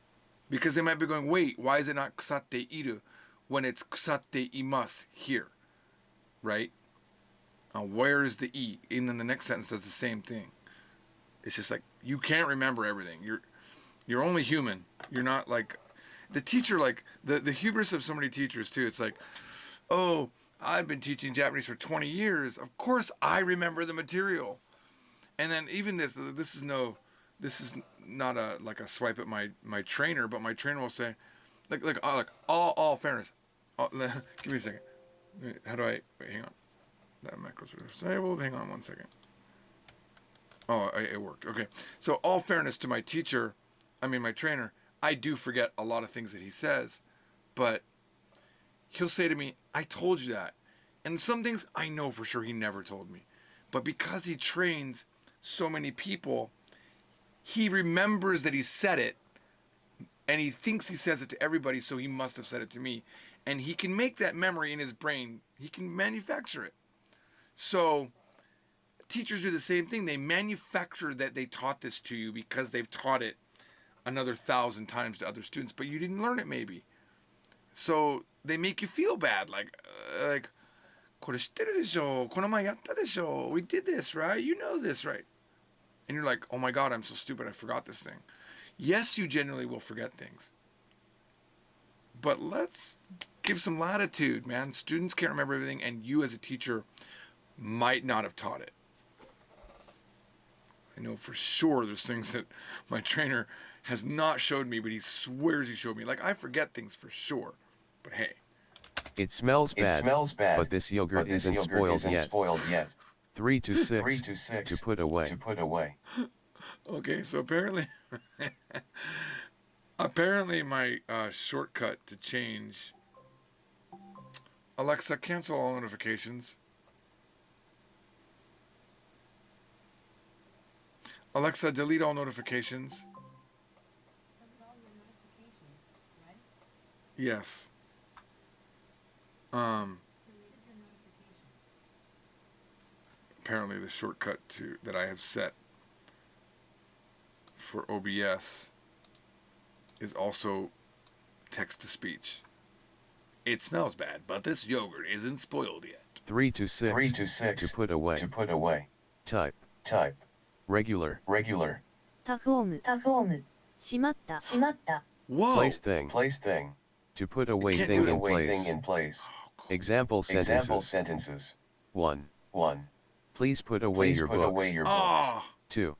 Because they might be going, wait, why is it not kusatte iru when it's kusatte imasu here? Right? Where is the e? And then the next sentence does the same thing. It's just like, you can't remember everything. You're only human. You're not like the teacher, like the hubris of so many teachers too. It's like, oh, I've been teaching Japanese for 20 years. Of course I remember the material. And then even this is not like a swipe at my trainer, but my trainer will say, like all fairness. Give me a second. How do I, wait, hang on. That macro's disabled. Hang on one second. Oh, it worked. Okay. So all fairness to my trainer, I do forget a lot of things that he says, but he'll say to me, I told you that. And some things I know for sure he never told me. But because he trains so many people, he remembers that he said it, and he thinks he says it to everybody, so he must have said it to me. And he can make that memory in his brain. He can manufacture it. So teachers do the same thing. They manufacture that they taught this to you because they've taught it another 1,000 times to other students, but you didn't learn it maybe. So they make you feel bad, like これ知ってるでしょ? この前やったでしょ? We did this, right? You know this, right? And you're like, oh my God, I'm so stupid, I forgot this thing. Yes, you generally will forget things. But let's give some latitude, man. Students can't remember everything, and you as a teacher might not have taught it. I know for sure there's things that my trainer has not showed me, but he swears he showed me. Like, I forget things for sure. But hey. It smells bad, but this yogurt isn't spoiled yet. 3 to 6, to put away. Okay, so apparently my shortcut to change. Alexa, cancel all notifications. Alexa, delete all notifications. Delete all your notifications, right? Yes. Deleted your notifications. Apparently the shortcut that I have set for OBS is also text to speech. It smells bad, but this yogurt isn't spoiled yet. 3 to 6, to put away. Type. Regular. 他フォームしまった Whoa! Place thing. To put away can't thing do it. in place. Oh, cool. Example sentences. 1. Please put away your books. 2.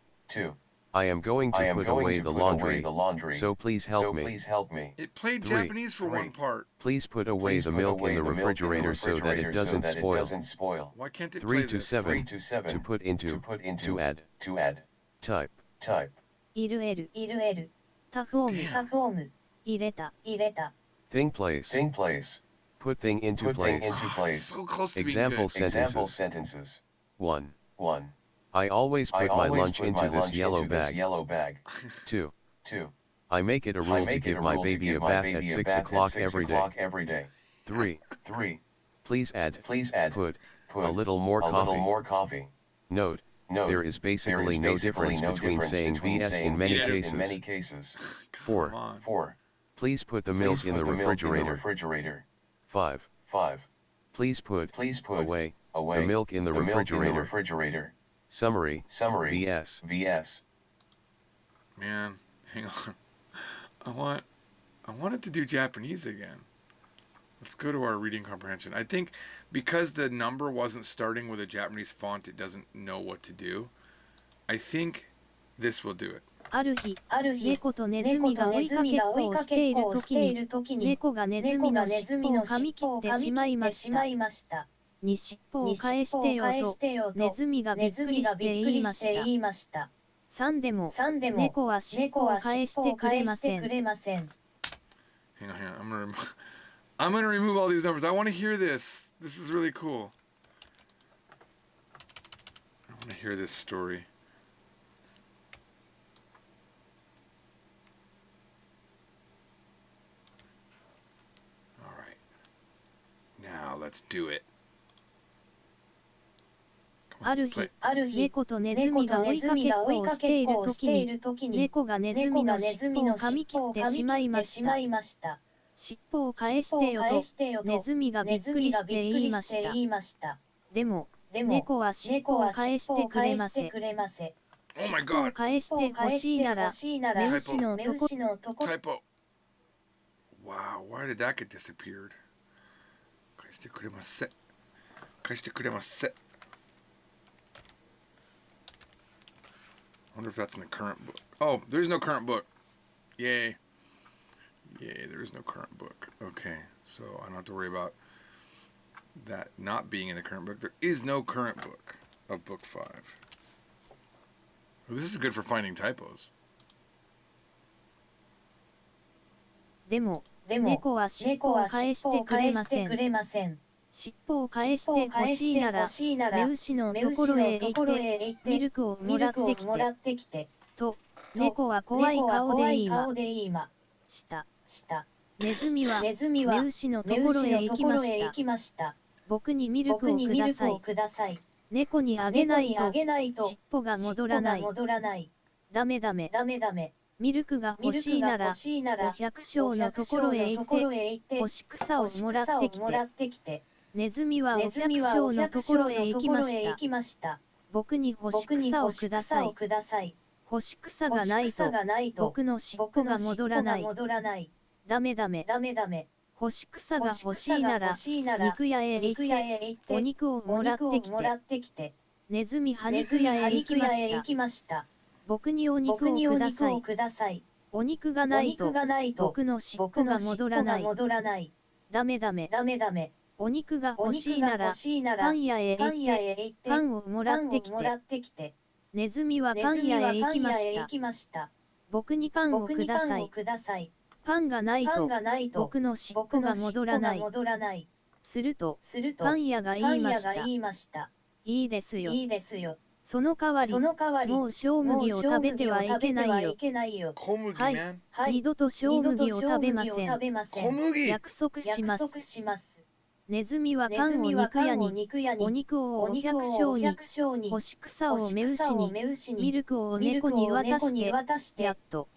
I am going to put away the laundry, so please help me. It played 3. Japanese for one part. Please put away the milk in the refrigerator so that it doesn't spoil. Why can't it 3 play to this? 7. To put into. To add. Type. いるえる。他フォーム。 Damn. 他フォーム。入れた。 Thing place. Put thing into place. Oh, it's so close to being Example good. sentences. 1. I always put my lunch into this yellow bag. 2. I make it a rule to give my baby a bath at 6 o'clock every day. 3. Please add, put, a little more coffee. Note, there is basically no difference between saying vs in many cases. Come 4. on. Please put the milk in the refrigerator. 5. Please put away the milk in the refrigerator. Summary, vs. Man, hang on. I want it to do Japanese again. Let's go to our reading comprehension. I think because the number wasn't starting with a Japanese font, it doesn't know what to do. I think this will do it. ある日、猫とネズミが追いかけっこをしている時に、猫がネズミの尻尾を噛み切ってしまいました。に尻尾を返してよと、ネズミがびっくりして言いました。3でも、猫は尻尾を返してくれません。Hang on. I'm gonna remove all these numbers. I want to hear this. This is really cool. I want to hear this story. All right. Now let's do it. ある日、猫とネズミが追いかけっこをしている時に、猫がネズミの尻尾を噛み切ってしまいました。尻尾を返してよと、ネズミがびっくりして言いました。でも、猫は尻尾を返してくれません。 Oh my 尻尾を god. 返してほしいなら、目牛のとこ Typo. Wow, why did that get disappeared? 返してくれません。返してくれません。I wonder if that's in the current book. Oh, there's no current book. Yay. Yay, there is no current book. Okay, so I don't have to worry about that not being in the current book. There is no current book of book 5. Well, this is good for finding typos. でも、猫は尻尾を返してくれません。尻尾を返してほしいなら、目牛のところへ行って、ミルクをもらってきて、と、猫は怖い顔で言いました。ネズミは目牛のところへ行きました。僕にミルクをください。猫にあげないと尻尾が戻らない。ダメ。ミルクが欲しいなら、お百姓のところへ行って、干し草をもらってきて。ネズミはお百姓のところへ行きました。僕に干し草をください。干し草がないと、僕の尻尾が戻らない。ダメ。干し草が欲しいなら、肉屋へ行って、お肉をもらってきて。ネズミは肉屋へ行きました。僕にお肉をください。お肉がないと、僕の尻尾が戻らない。ダメ。お肉が欲しいなら、パン屋へ行って、パンをもらってきて。ネズミはパン屋へ行きました。僕にパンをください。パンがないと、僕の尻尾が戻らない。すると、パン屋が言いました。いいですよ。その代わり、もう小麦を食べてはいけないよ。はい、二度と小麦を食べません。約束します。ネズミはパンを肉屋に、お肉をお百姓に、干し草を目牛に、ミルクを猫に渡して、やっと。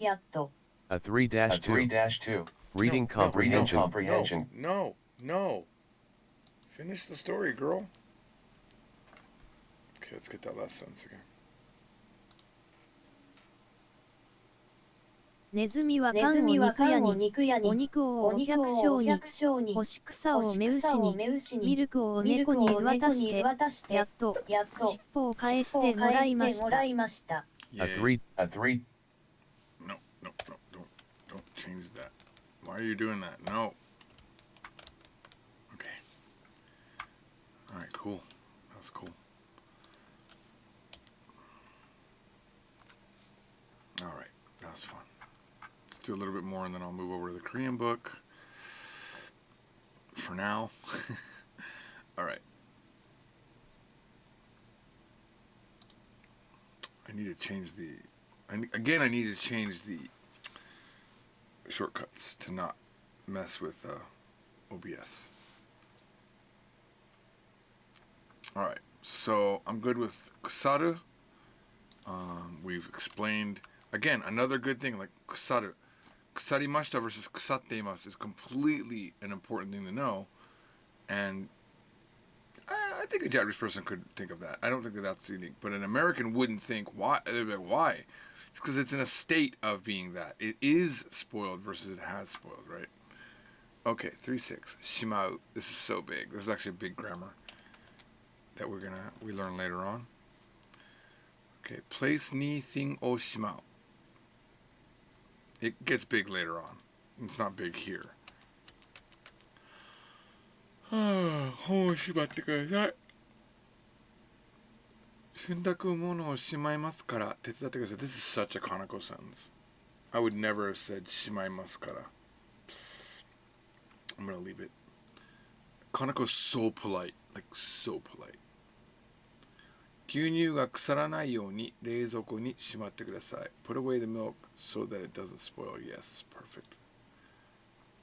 A 3-2. Reading comprehension. No. Finish the story, girl. Okay, let's get that last sentence again. ネズミはパンを肉屋に、お肉をお百姓に、干し草を目牛に、ミルクを猫に渡して、やっと、尻尾を返してもらいました。A 3. No, no, no, don't change that. Why are you doing that? No. Okay. All right, cool. That was cool. All right, that was fun. Let's do a little bit more, and then I'll move over to the Korean book. For now. All right. I need to change the. I need to change the shortcuts to not mess with OBS. All right. So I'm good with kusaru. We've explained again another good thing like kusaru. Kusarimashita versus kusatteimasu is completely an important thing to know, and I think a Japanese person could think of that. I don't think that that's unique, but an American wouldn't think why. They'd be like, why? Because it's in a state of being that. It is spoiled versus it has spoiled, right? Okay, 3-6. Shimau. This is so big. This is actually a big grammar that we learn later on. Okay, place ni thing o shimau. It gets big later on. It's not big here. 本を縛ってください。洗濯物をしまいますから手伝ってください。This is such a Kaneko sentence. I would never have said しまいますから。I'm gonna leave it. Kaneko's so polite. Like, so polite. 牛乳が腐らないように冷蔵庫にしまってください。Put away the milk so that it doesn't spoil. Yes, perfect.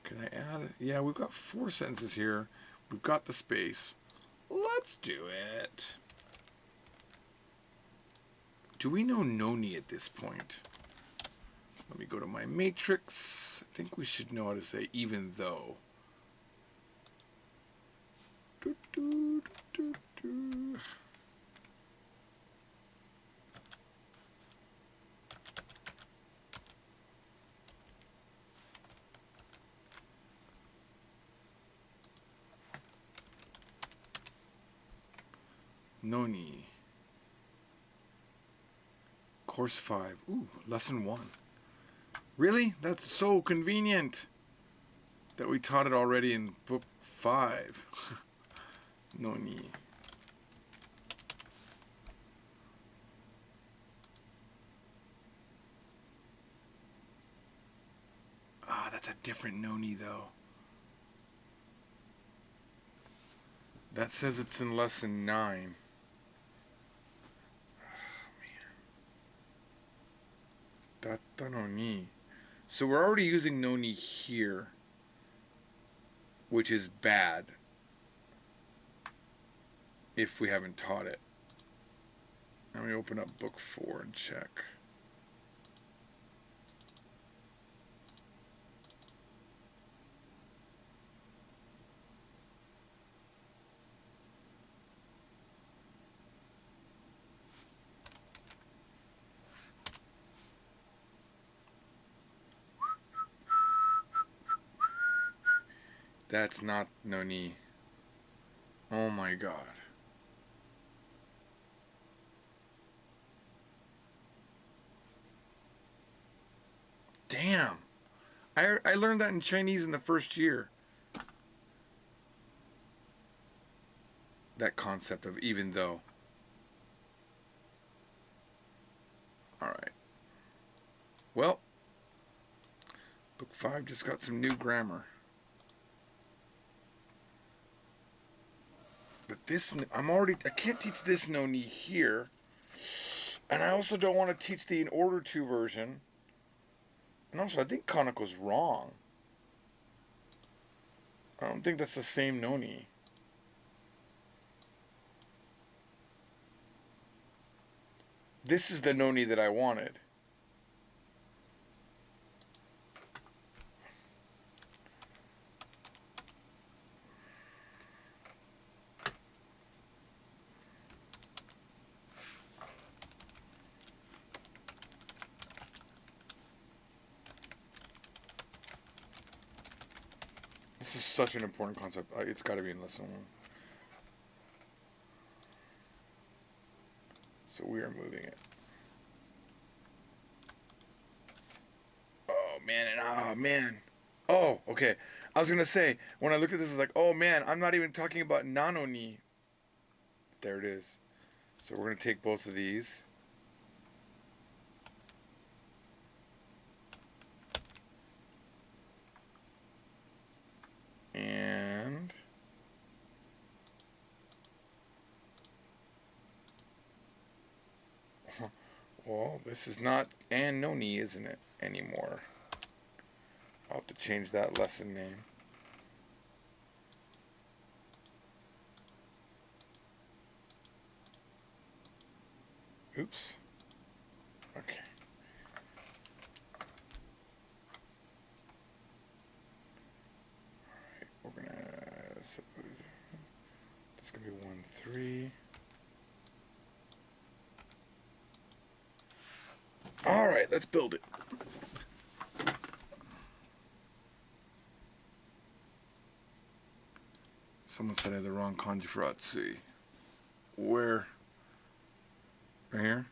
Can I add? Yeah, we've got 4 sentences here. We've got the space. Let's do it. Do we know noni at this point? Let me go to my matrix. I think we should know how to say even though. Do, do, do, do. Noni. Course 5. Ooh, lesson 1. Really? That's so convenient that we taught it already in book 5. Noni. Ah, that's a different noni though. That says it's in lesson 9. Datta no ni. So we're already using noni here, which is bad if we haven't taught it. Let me open up book 4 and check. That's not noni. Oh my god. Damn. I learned that in Chinese in the first year. That concept of even though. Alright. Well, book 5 just got some new grammar. But this, I can't teach this noni here. And I also don't want to teach the in order to version. And also, I think Kaneko's wrong. I don't think that's the same noni. This is the noni that I wanted. This is such an important concept. It's got to be in lesson 1. So we are moving it. man, and oh man. Oh, okay. I was gonna say, when I looked at this, I was like, oh man, I'm not even talking about nano ni. There it is. So we're gonna take both of these. And well, this is not and no ni, isn't it, anymore? I'll have to change that lesson name. Oops. Okay. Alright, we're gonna, so this is gonna be 1, 3. Alright, let's build it. Someone said I had the wrong kanji for Atsui. Where? Right here?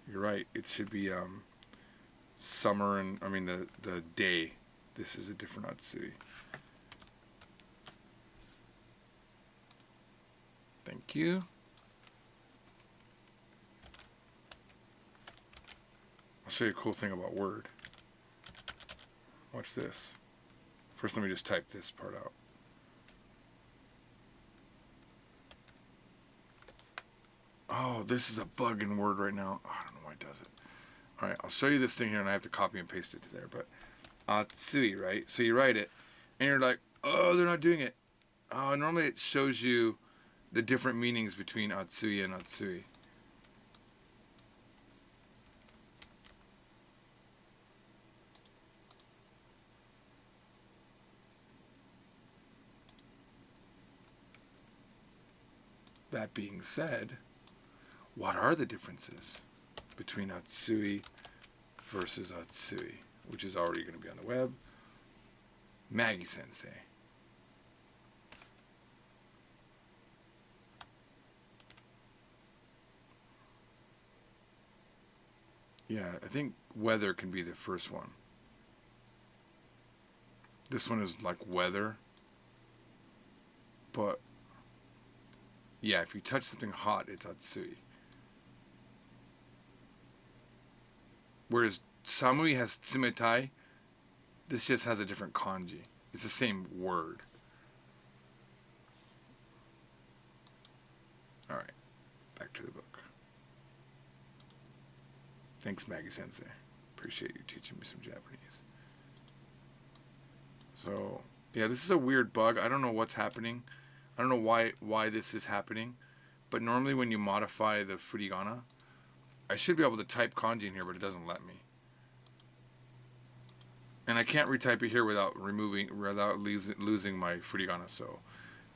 You're right. It should be summer and I mean the day. This is a different Atsui. Thank you. I'll show you a cool thing about Word. Watch this. First, let me just type this part out. Oh, this is a bug in Word right now. Oh, I don't know why it does it. All right, I'll show you this thing here, and I have to copy and paste it to there. But Atsui, right? So you write it, and you're like, oh, they're not doing it. Normally it shows you the different meanings between Atsui and Atsui. That being said, what are the differences between Atsui versus Atsui, which is already going to be on the web? Maggie Sensei. Yeah, I think weather can be the first one. This one is like weather. But yeah, if you touch something hot, it's Atsui. Whereas Samui has tsumetai, this just has a different kanji. It's the same word. Alright, back to the book. Thanks, Maggie Sensei. Appreciate you teaching me some Japanese. So, yeah, this is a weird bug. I don't know what's happening. I don't know why this is happening. But normally when you modify the furigana, I should be able to type kanji in here, but it doesn't let me. And I can't retype it here without losing my furigana, so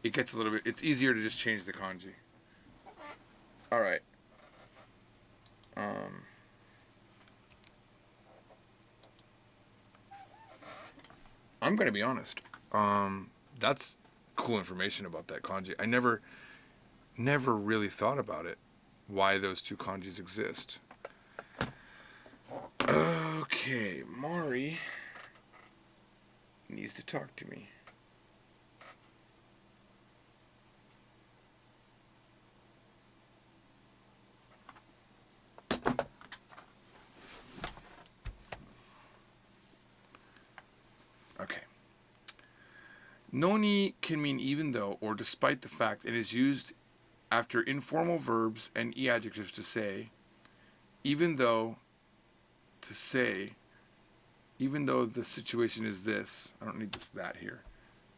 it gets a little bit, it's easier to just change the kanji. Alright. I'm gonna be honest. That's cool information about that kanji. I never really thought about it. Why those two kanjis exist. Okay, Mari needs to talk to me. Okay. Noni can mean even though or despite the fact it is used after informal verbs and e-adjectives to say, even though, to say, even though the situation is this, I don't need this, that here,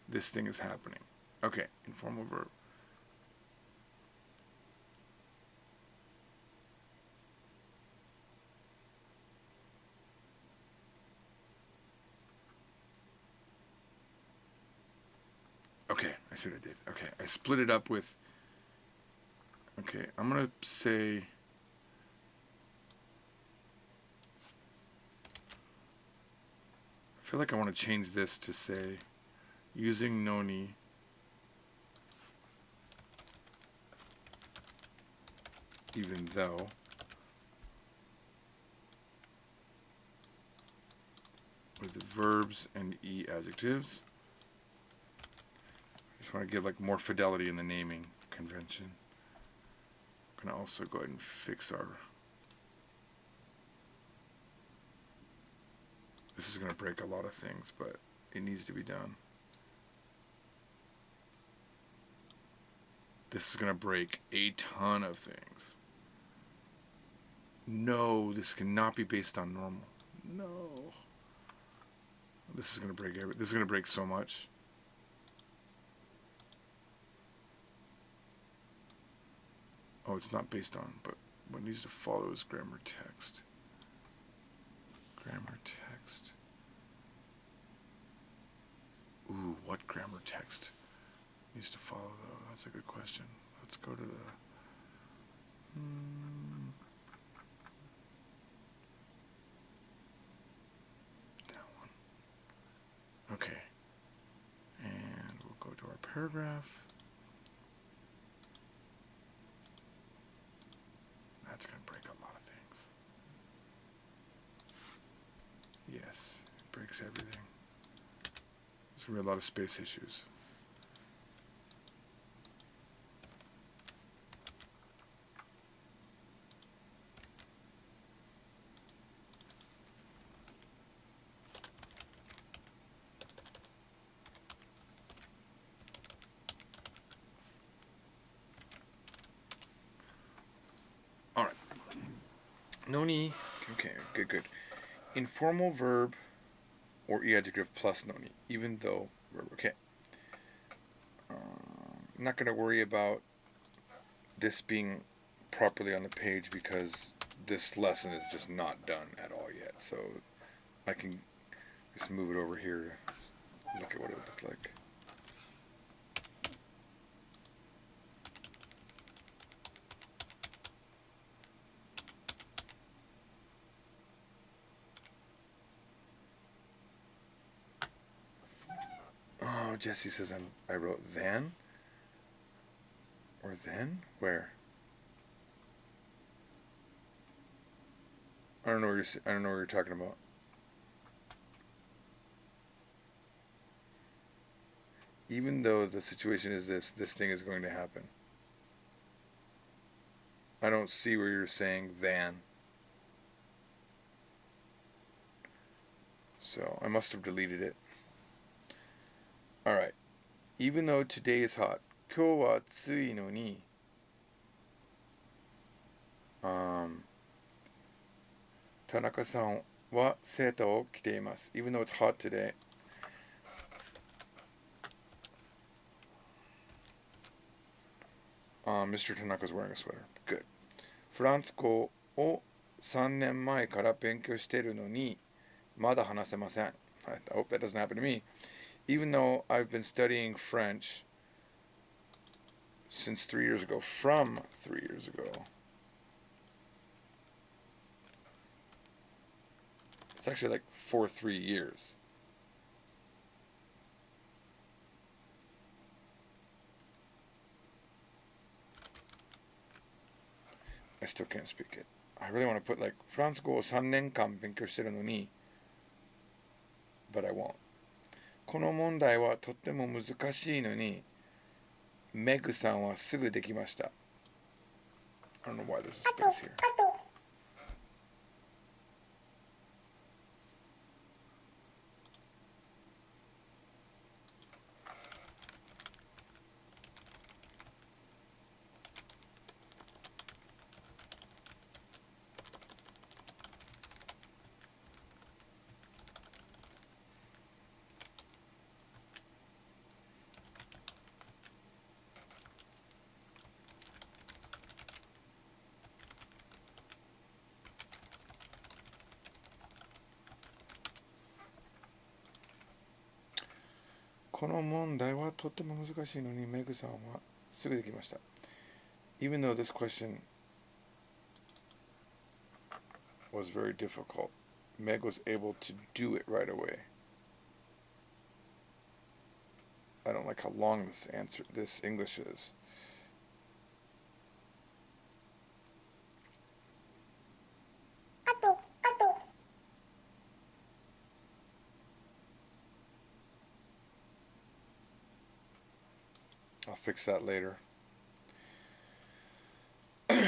this thing is happening. Okay, informal verb. Okay, I see what I did. Okay, I split it up with, okay, I'm going to say, I feel like I want to change this to say, using noni even though verbs and adjectives. I just want to give like more fidelity in the naming convention. I'm going to also go ahead and fix our... This is going to break a lot of things, but it needs to be done. This is going to break a ton of things. No, this cannot be based on normal. No. This is going to break this is going to break so much. Oh, it's not based on, but what needs to follow is grammar text. Grammar text. Ooh, what grammar text needs to follow though? That's a good question. Let's go to the... that one. Okay. And we'll go to our paragraph. That's going to break a lot of things. Yes, it breaks everything. There's going to be a lot of space issues. All right. Noni. Okay, good. Informal verb or adjective plus noni, even though verb. Okay. I'm not going to worry about this being properly on the page because this lesson is just not done at all yet. So I can just move it over here to look at what it would look like. Oh, Jesse says I wrote then. Or then? Where? I don't know what you're talking about. Even though the situation is this thing is going to happen. I don't see where you're saying than. So I must have deleted it. Alright. Even though today is hot. 今日は暑いのに。田中さんはセーターを着ています。Even though it's hot today. Mr. Tanaka's wearing a sweater. Good. フランス語を3年前から勉強しているのにまだ話せません。I hope that doesn't happen to me. Even though I've been studying French since 3 years ago, from 3 years ago. It's actually like for 3 years. I still can't speak it. I really want to put like フランス語を3年間勉強してるのに but I won't. この問題はとっても難しいのにメグさんはすぐできました。I don't know why there's a space here. この問題はとっても難しいのにメグさんはすぐできました。Even though this question was very difficult, Meg was able to do it right away. I don't like how long this English is. fix that later. Okay.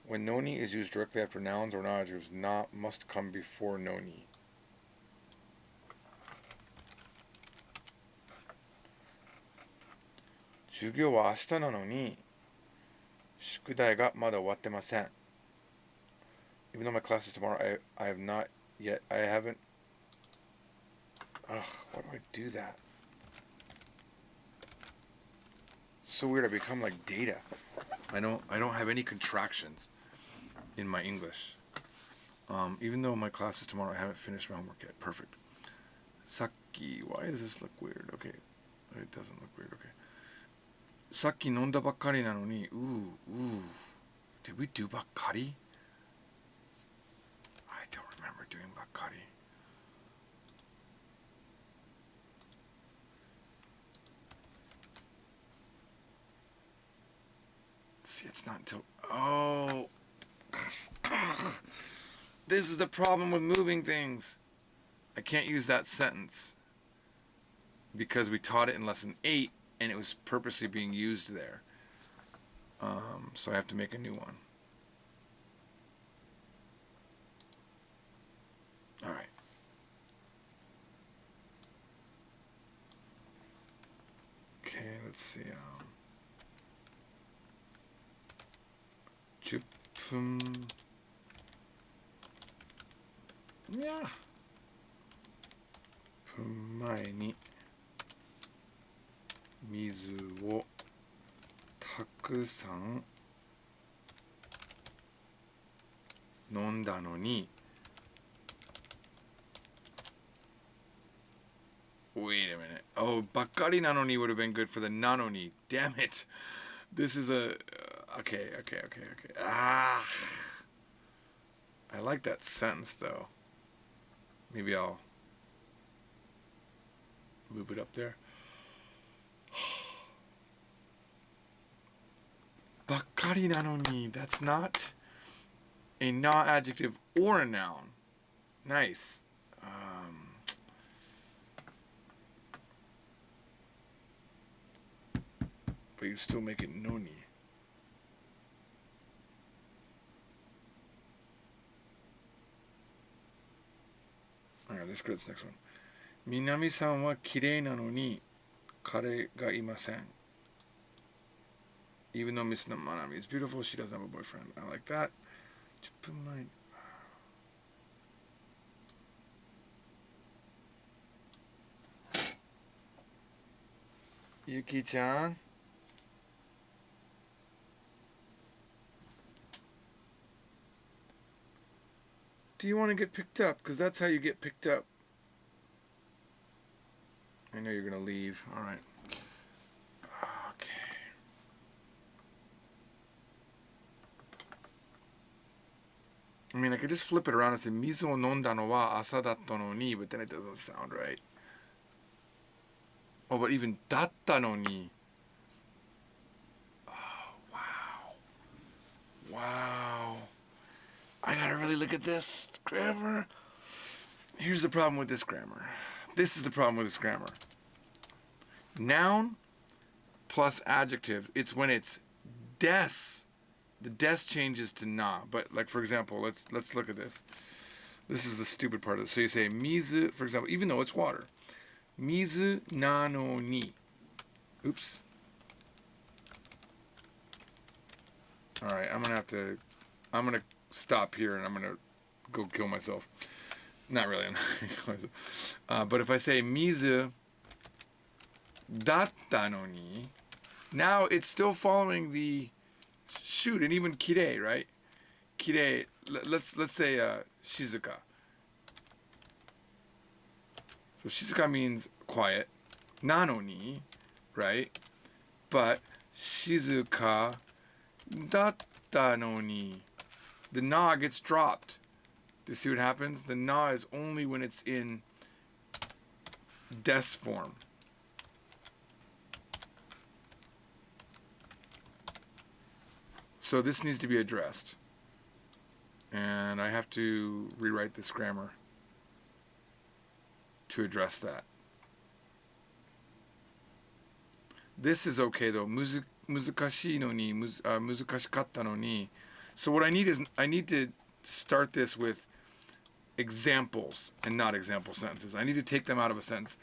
When noni is used directly after nouns or non-adjectives, not must come before noni. Jugyo wa ashita na no ni, shukudai ga mada owattemasen. Even though my class is tomorrow, I have not yet, I haven't. Ugh, why do I do that? So weird, I become like Data. I don't have any contractions in my English. Even though my class is tomorrow, I haven't finished my homework yet. Perfect. Saki, why does this look weird? Okay, it doesn't look weird. Okay. Saki nonda bakkari na no ni. Ooh. Did we do bakkari? I don't remember doing bakkari. See, it's not until... Oh. This is the problem with moving things. I can't use that sentence because we taught it in lesson 8 and it was purposely being used there. So I have to make a new one. All right. Okay, let's see. 10分。いや。分前に水をたくさん飲んだのに Wait a minute. Oh, bakkari na no ni would have been good for the na no ni. Damn it. This is a... Okay. Ah. I like that sentence, though. Maybe I'll move it up there. Bakkari na no ni. That's not a non-adjective or a noun. Nice. But you still make it noni. Alright, let's go to this next one. Minami-san wa kirei na no ni kare ga imasen. Even though Miss Manami is beautiful, she doesn't have a boyfriend. I like that. Yuki-chan? Do you want to get picked up? Because that's how you get picked up. I know you're going to leave. All right. Okay. I mean, I could just flip it around and say, Mizu o nonda no wa asa datta no ni, but then it doesn't sound right. Oh, but even datta no ni. Oh, wow. Wow. I gotta really look at this grammar. Here's the problem with this grammar. This is the problem with this grammar. Noun plus adjective. It's when it's des. The des changes to na. But like for example, let's look at this. This is the stupid part of it. So you say mizu, for example, even though it's water. Mizu na no ni. Oops. All right, I'm gonna stop here and I'm gonna go kill myself. Not really, I'm not gonna kill myself. But if I say mizu datta no ni, now it's still following the shoot, and even kirei, right? Kirei. Let's say shizuka. So shizuka means quiet. Nano ni, right? But shizuka datta no ni. The na gets dropped. Do you see what happens? The na is only when it's in des form. So this needs to be addressed. And I have to rewrite this grammar to address that. This is okay though. 難しいのに、難しかったのに. So what I need is, I need to start this with examples and not example sentences. I need to take them out of a sentence.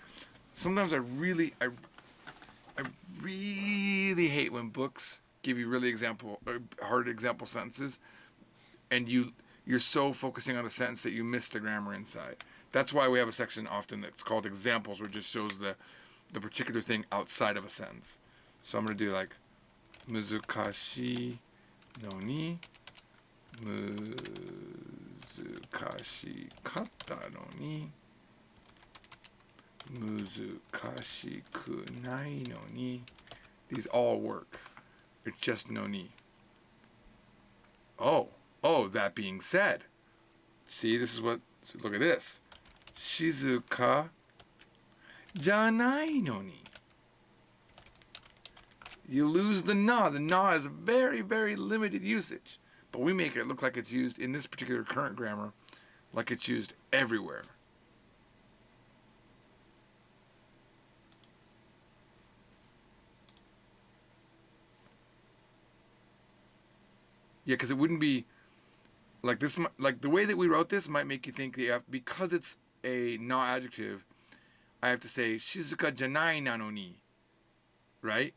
Sometimes I really hate when books give you really hard example sentences, and you're so focusing on the sentence that you miss the grammar inside. That's why we have a section often that's called examples, where it just shows the particular thing outside of a sentence. So I'm going to do like 難しいのに難しかったのに難しくないのに. These all work. It's just no ni. Oh, that being said. See, this is what, so look at this. 静かじゃないのに. You lose the na. The na is very, very limited usage. But we make it look like it's used in this particular current grammar, like it's used everywhere. Yeah, because it wouldn't be like this. Like the way that we wrote this might make you think that because it's a na adjective, I have to say shizuka janai nano ni, right?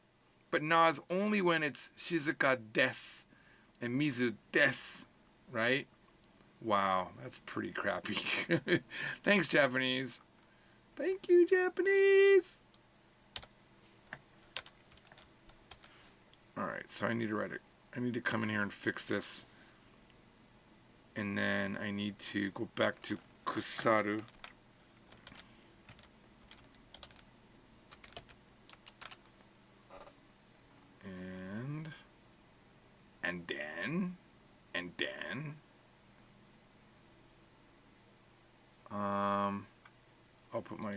But na is only when it's shizuka des and mizu des, right? Wow, that's pretty crappy. Thanks, Japanese. Thank you, Japanese. All right, so I need to write it. I need to come in here and fix this. And then I need to go back to kusaru. And then, I'll put my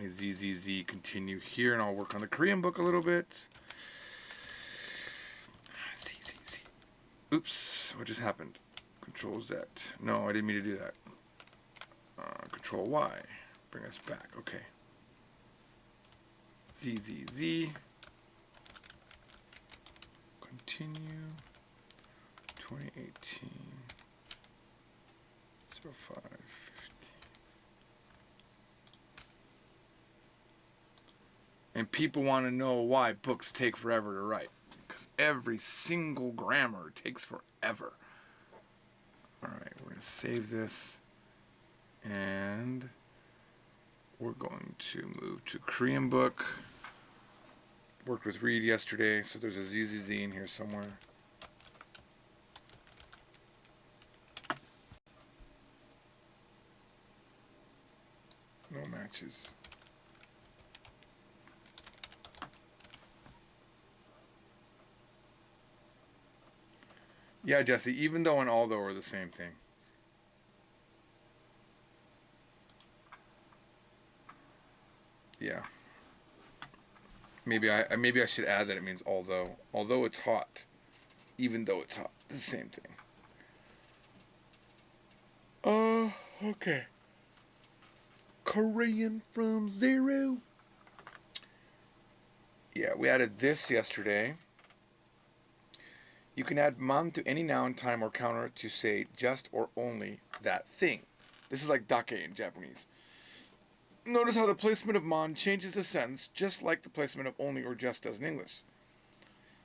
ZZZ continue here, and I'll work on the Korean book a little bit. ZZZ. Oops, what just happened? Control Z. No, I didn't mean to do that. Control Y. Bring us back. Okay. ZZZ. Continue. 2018. 0550. And people want to know why books take forever to write. Because every single grammar takes forever. Alright, we're going to save this. And we're going to move to Korean book. Worked with Reed yesterday, so there's a ZZZ in here somewhere. No matches. Yeah, Jesse, even though and although are the same thing. Yeah. Maybe I should add that it means although. Although it's hot. Even though it's hot. It's the same thing. Okay. Korean from zero. Yeah, we added this yesterday. You can add man to any noun, time, or counter to say just or only that thing. This is like dake in Japanese. Notice how the placement of man changes the sentence just like the placement of only or just does in English.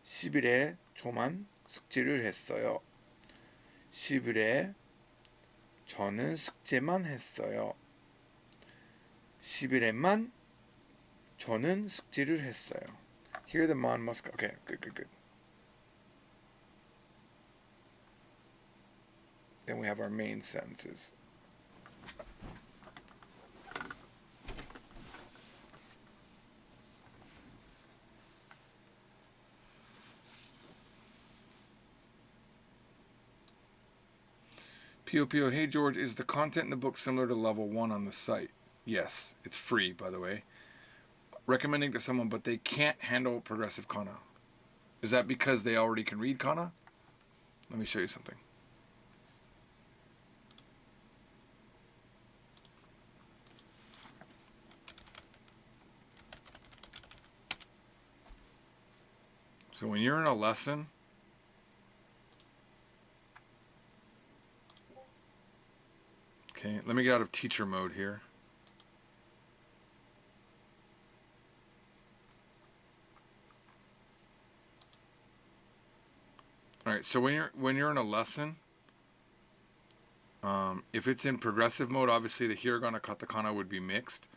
10일에 저만 숙제를 했어요. 10일에 저는 숙제만 했어요. 10일에만 저는 숙제를 했어요. Here the man must go. Okay, good. Then we have our main sentences. Pio Pio, hey George, is the content in the book similar to level 1 on the site? Yes, it's free, by the way. Recommending to someone, but they can't handle progressive kana. Is that because they already can read kana? Let me show you something. So when you're in a lesson, okay, let me get out of teacher mode here. All right, so when you're in a lesson, if it's in progressive mode, obviously the hiragana katakana would be mixed.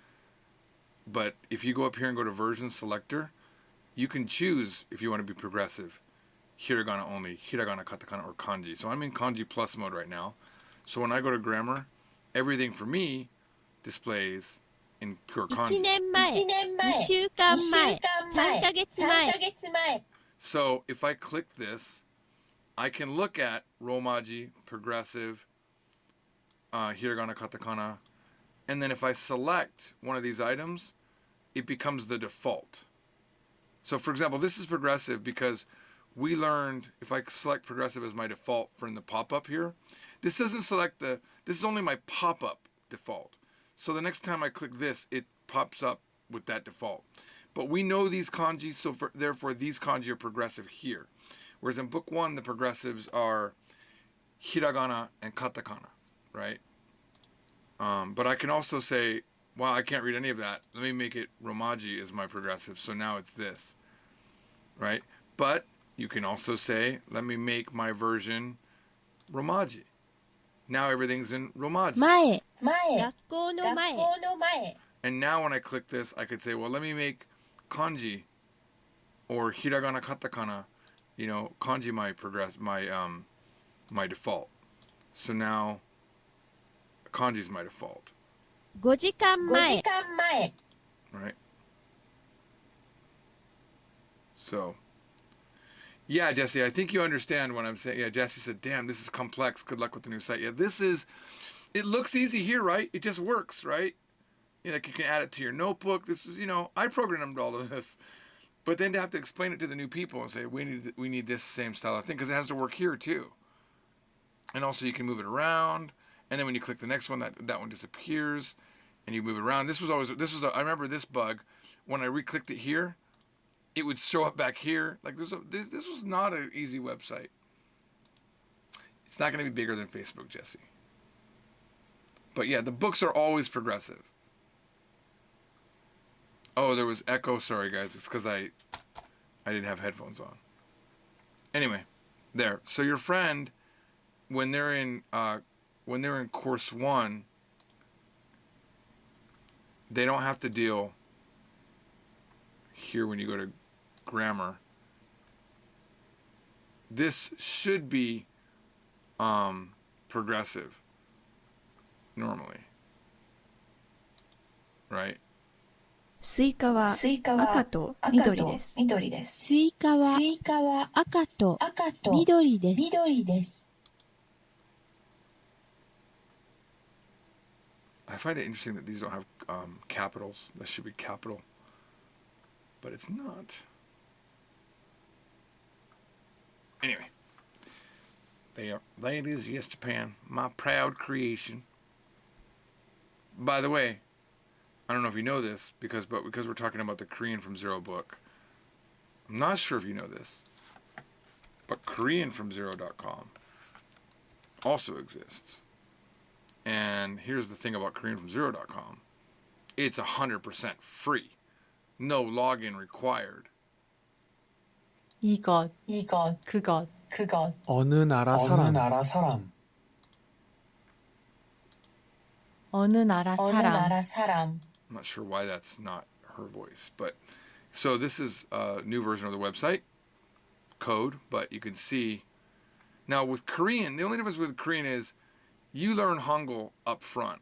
But if you go up here and go to version selector, you can choose if you want to be progressive, hiragana only, hiragana, katakana, or kanji. So I'm in kanji plus mode right now. So when I go to grammar, everything for me displays in pure 1 kanji. 年前、2週間前、3ヶ月前。 So if I click this, I can look at Romaji, progressive, hiragana, katakana, and then if I select one of these items, it becomes the default. So for example, this is progressive because we learned if I select progressive as my default from the pop-up here, this doesn't select this is only my pop-up default. So the next time I click this, it pops up with that default. But we know these kanji, so therefore these kanji are progressive here. Whereas in book 1, the progressives are hiragana and katakana, right? But I can also say, wow, I can't read any of that. Let me make it Romaji as my progressive. So now it's this, right? But you can also say, let me make my version Romaji. Now everything's in Romaji. 前、学校の前。 And now when I click this, I could say, well, let me make kanji or hiragana katakana, you know, kanji my default. So now kanji's my default. 5時間前。 Right? So, yeah, Jesse, I think you understand what I'm saying. Yeah, Jesse said, damn, this is complex. Good luck with the new site. Yeah, it looks easy here, right? It just works, right? You know, like you can add it to your notebook. This is, you know, I programmed all of this. But then to have to explain it to the new people and say, we need this same style of thing, because it has to work here too. And also you can move it around. And then when you click the next one, that one disappears. And you move it around. I remember this bug. When I re-clicked it here, it would show up back here. Like this was not an easy website. It's not going to be bigger than Facebook, Jesse. But yeah, the books are always progressive. Oh, there was echo. Sorry, guys. It's because I didn't have headphones on. Anyway, there. So your friend, when they're in course 1, they don't have to deal here when you go to grammar. This should be progressive normally, right? スイカは赤と緑です。スイカは赤と緑です。 I find it interesting that these don't have capitals. This should be capital, but it's not. Anyway, that is Yes Japan, my proud creation. By the way, I don't know if you know this because we're talking about the Korean from Zero book. I'm not sure if you know this, but KoreanFromZero.com also exists. And here's the thing about KoreanFromZero.com. It's 100% free. No login required. 이것, 그것. 어느 나라 사람. 어느 나라 사람. I'm not sure why that's not her voice. But so this is a new version of the website code, but you can see now with Korean, the only difference with Korean is you learn Hangul up front.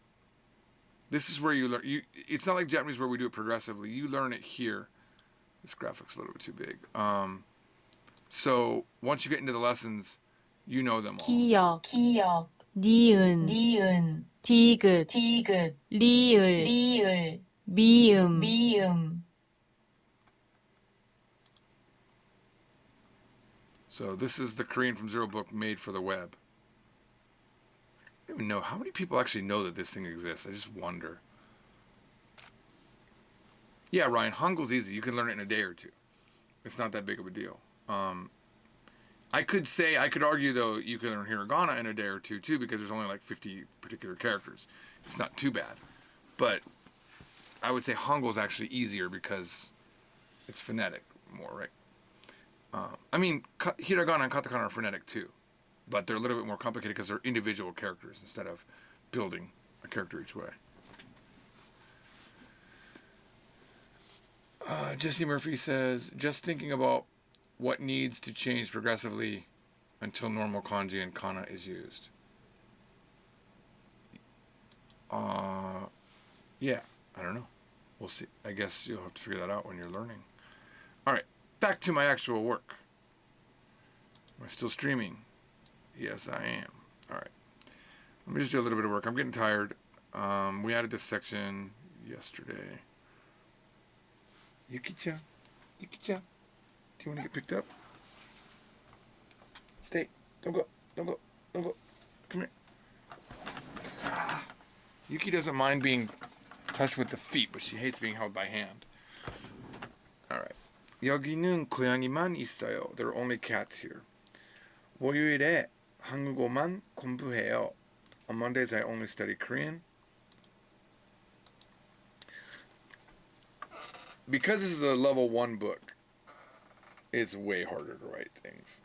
This is where you learn. It's not like Japanese where we do it progressively. You learn it here. This graphic's a little bit too big. So once you get into the lessons, you know them all. 기억, 니은, 디귿, 리을, 미음. So this is the Korean from Zero book made for the web. I don't even know how many people actually know that this thing exists. I just wonder. Yeah, Ryan, Hangul's easy. You can learn it in a day or two. It's not that big of a deal. I could argue though, you can learn hiragana in a day or two too, because there's only like 50 particular characters. It's not too bad. But I would say Hangul's actually easier because it's phonetic more, right? I mean, hiragana and katakana are phonetic too, but they're a little bit more complicated because they're individual characters instead of building a character each way. Jesse Murphy says, just thinking about what needs to change progressively until normal kanji and kana is used. Yeah, I don't know. We'll see. I guess you'll have to figure that out when you're learning. All right, back to my actual work. Am I still streaming? Yes, I am. All right. Let me just do a little bit of work. I'm getting tired. We added this section yesterday. Yuki-chan. Yuki-chan. Do you want to get picked up? Stay. Don't go. Don't go. Don't go. Come here. Yuki doesn't mind being touched with the feet, but she hates being held by hand. Alright. 여기는 고양이만 있어요. There are only cats here. 월요일에 한국어만 공부해요. On Mondays I only study Korean. Because this is a level 1 book, it's way harder to write things.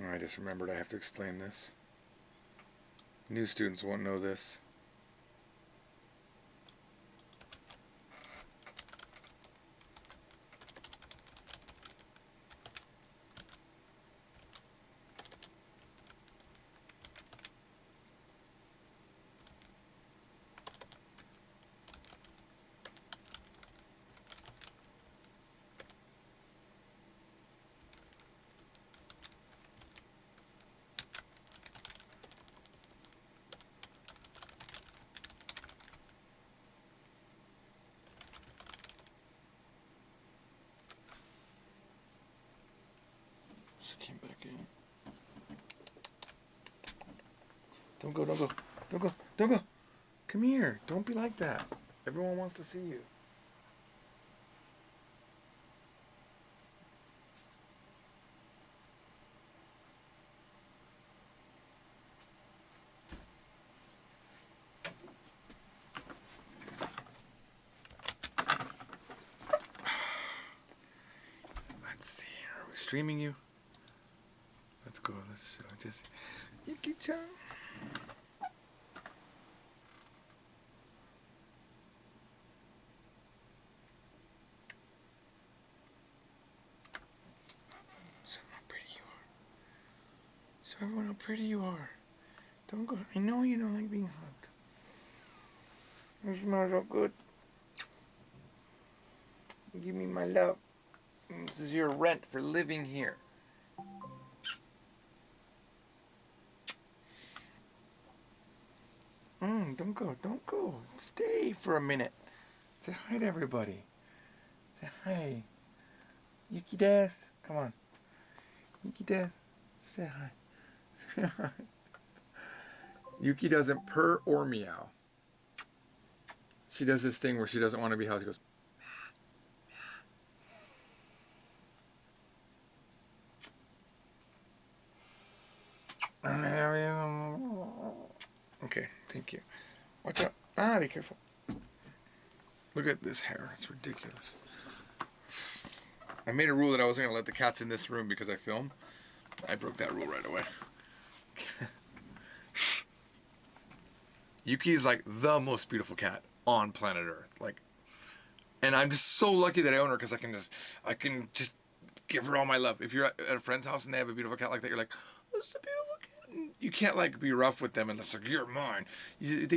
I just remembered I have to explain this. New students won't know this. Just came back in. Don't go, don't go, don't go, don't go. Come here. Don't be like that. Everyone wants to see you. Let's see. Are we streaming you? Let's go. Let's show just Yuki-chan. Show how pretty you are. Show everyone how pretty you are. Don't go. I know you don't like being hugged. You smell so good. Give me my love. This is your rent for living here. Don't go, don't go. Stay for a minute. Say hi to everybody. Say hi. Yuki des. Come on. Yuki des. Say hi. Yuki doesn't purr or meow. She does this thing where she doesn't want to be held. She goes, okay, thank you. Watch out. Be careful. Look at this hair. It's ridiculous. I made a rule that I wasn't going to let the cats in this room because I film. I broke that rule right away. Yuki is like the most beautiful cat on planet Earth. And I'm just so lucky that I own her because I can just give her all my love. If you're at a friend's house and they have a beautiful cat like that, you're like, oh, it's a beautiful cat. you can't like be rough with them and it's like you're mine. You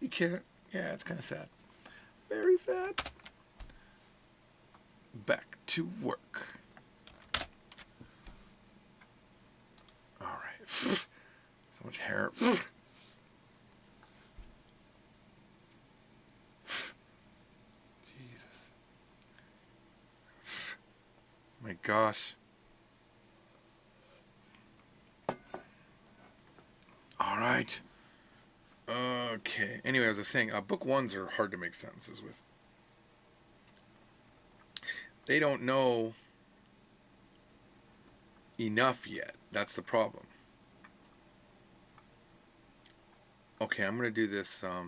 can't. Yeah, it's kind of sad. Very sad. Back to work. All right. So much hair. Jesus. My gosh. All right. Okay. Anyway, as I was saying, book ones are hard to make sentences with. They don't know enough yet. That's the problem. Okay, I'm going to do this. I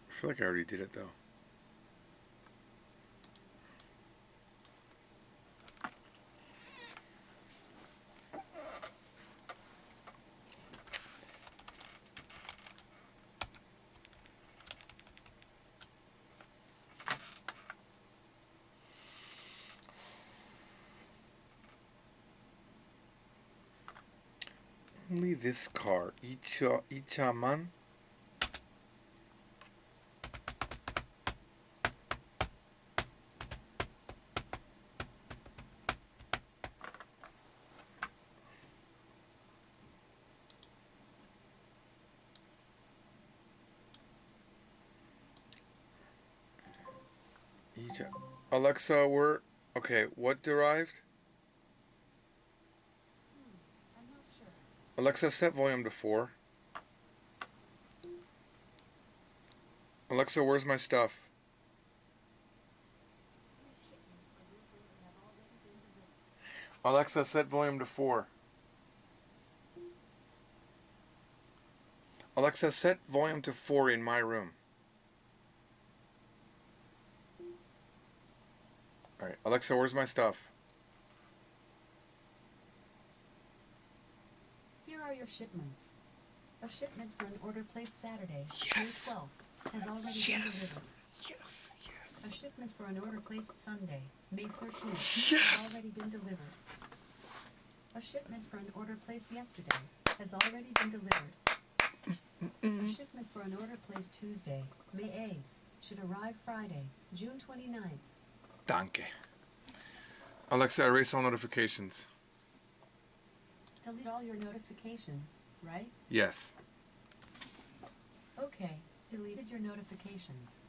feel like I already did it, though. Only this car. Ichaman. Alexa, okay, what derived? I'm not sure. Alexa, set volume to 4. Alexa, where's my stuff? Shipments for goods ordered have already been delivered. Alexa, set volume to 4. Alexa, set volume to 4 in my room. Alright, Alexa, where's my stuff? Here are your shipments. A shipment for an order placed Saturday, Yes. May 12th, has already been Yes. delivered. Yes. A shipment for an order placed Sunday, May 13th, Yes. has already been delivered. A shipment for an order placed yesterday has already been delivered. A shipment for an order placed Tuesday, May 8th, should arrive Friday, June 29th. Danke. Alexa, erase all notifications. Delete all your notifications, right? Yes. Okay, deleted your notifications.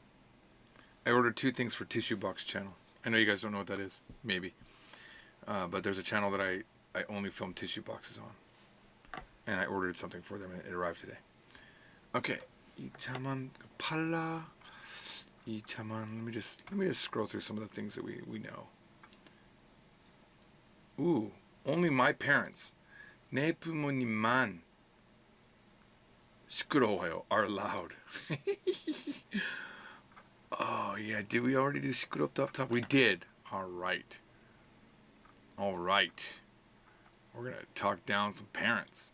I ordered 2 things for Tissue Box channel. I know you guys don't know what that is. Maybe. But there's a channel that I only film tissue boxes on. And I ordered something for them and it arrived today. Okay. Ichaman pala. Ichaman. Let me just scroll through some of the things that we know. Ooh. Only my parents. Ne pumoniman. Shikurohayo are allowed. Oh, yeah. Did we already do Shikuro up top? We did. All right. All right. We're going to talk down some parents.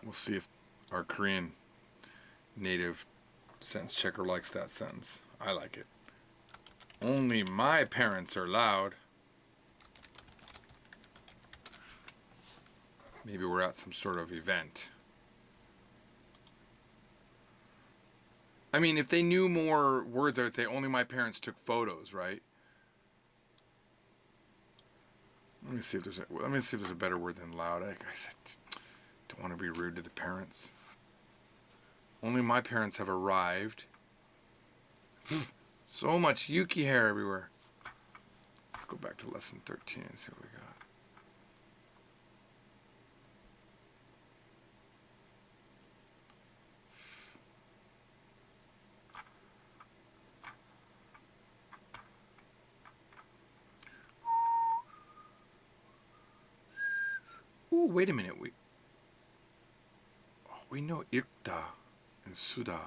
We'll see if our Korean native sentence checker likes that sentence. I like it. Only my parents are loud. Maybe we're at some sort of event. I mean, if they knew more words, I would say only my parents took photos, right? Let me see if there's a better word than loud. I don't want to be rude to the parents. Only my parents have arrived. So much Yuki hair everywhere. Let's go back to lesson 13 and see what we got. Ooh, wait a minute. We know Ikta and Suda.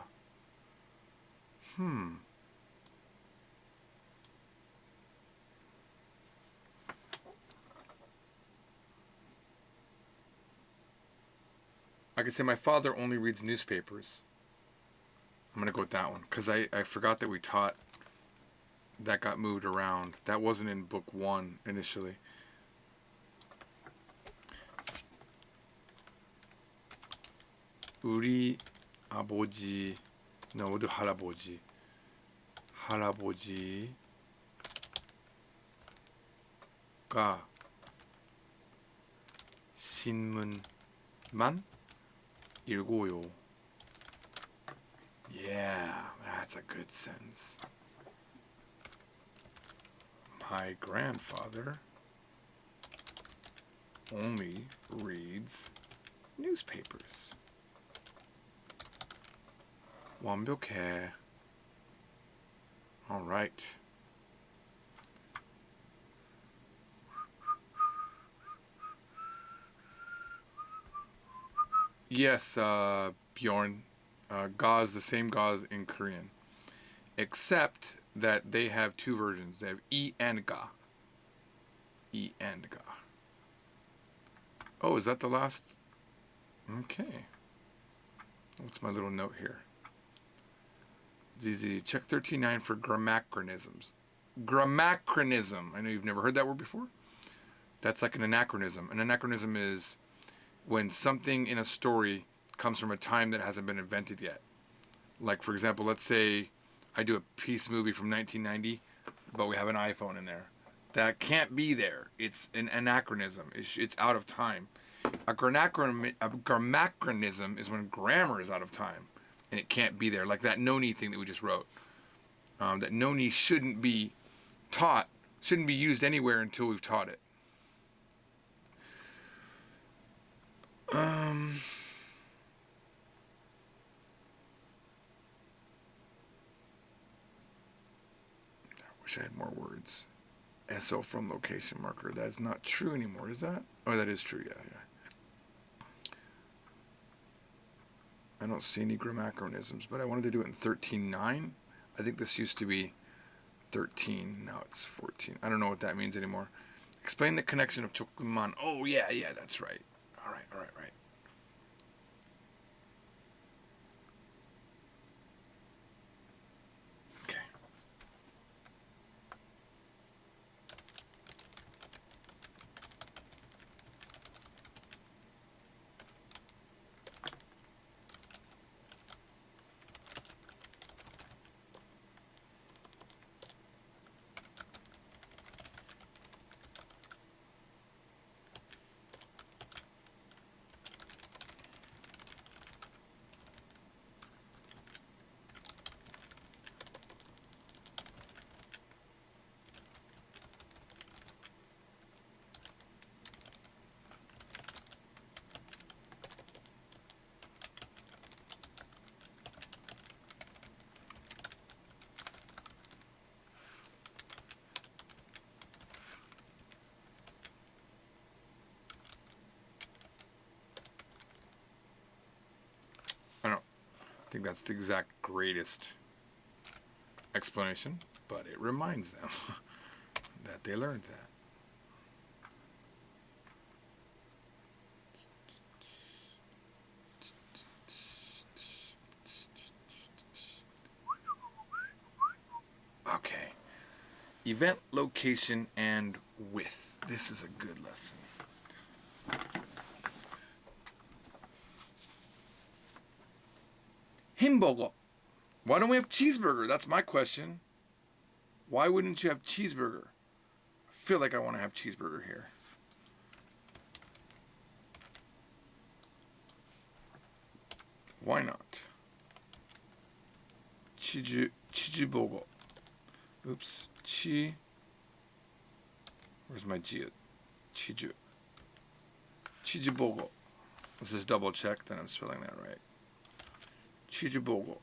I could say my father only reads newspapers. I'm going to go with that one because I forgot that we taught that got moved around. That wasn't in book 1 initially. 우리 아버지, no, we'll do 할아버지. 할아버지가 신문만 읽어요. Yeah, that's a good sentence. My grandfather only reads newspapers. 완벽해. All right. Yes, Bjorn. Ga is the same Ga as in Korean. Except that they have 2 versions. They have E and Ga. E and Ga. Oh, is that the last? Okay. What's my little note here? ZZ, check 13.9 for grammacronisms. Grammacronism. I know you've never heard that word before. That's like an anachronism. An anachronism is when something in a story comes from a time that hasn't been invented yet. Like, for example, let's say I do a Peace movie from 1990, but we have an iPhone in there. That can't be there. It's an anachronism. It's out of time. A grammacronism is when grammar is out of time and it can't be there. Like that noni thing that we just wrote. That noni shouldn't be taught, shouldn't be used anywhere until we've taught it. I wish I had more words. SO from location marker. That's not true anymore, is that? Oh, that is true, yeah. I don't see any grammacronisms, but I wanted to do it in 13.9. I think this used to be 13, now it's 14. I don't know what that means anymore. Explain the connection of Chokuman. Oh, yeah, that's right. All right. Okay. I think that's the exact greatest explanation, but it reminds them that they learned that. Okay. Event, location, and width. This is a good lesson. Hamburger. Why don't we have cheeseburger? That's my question. Why wouldn't you have cheeseburger? I feel like I want to have cheeseburger here. Why not? Cheeseburger. Oops. Where's my G? Cheeseburger. Let's just double check that I'm spelling that right. 치즈버거.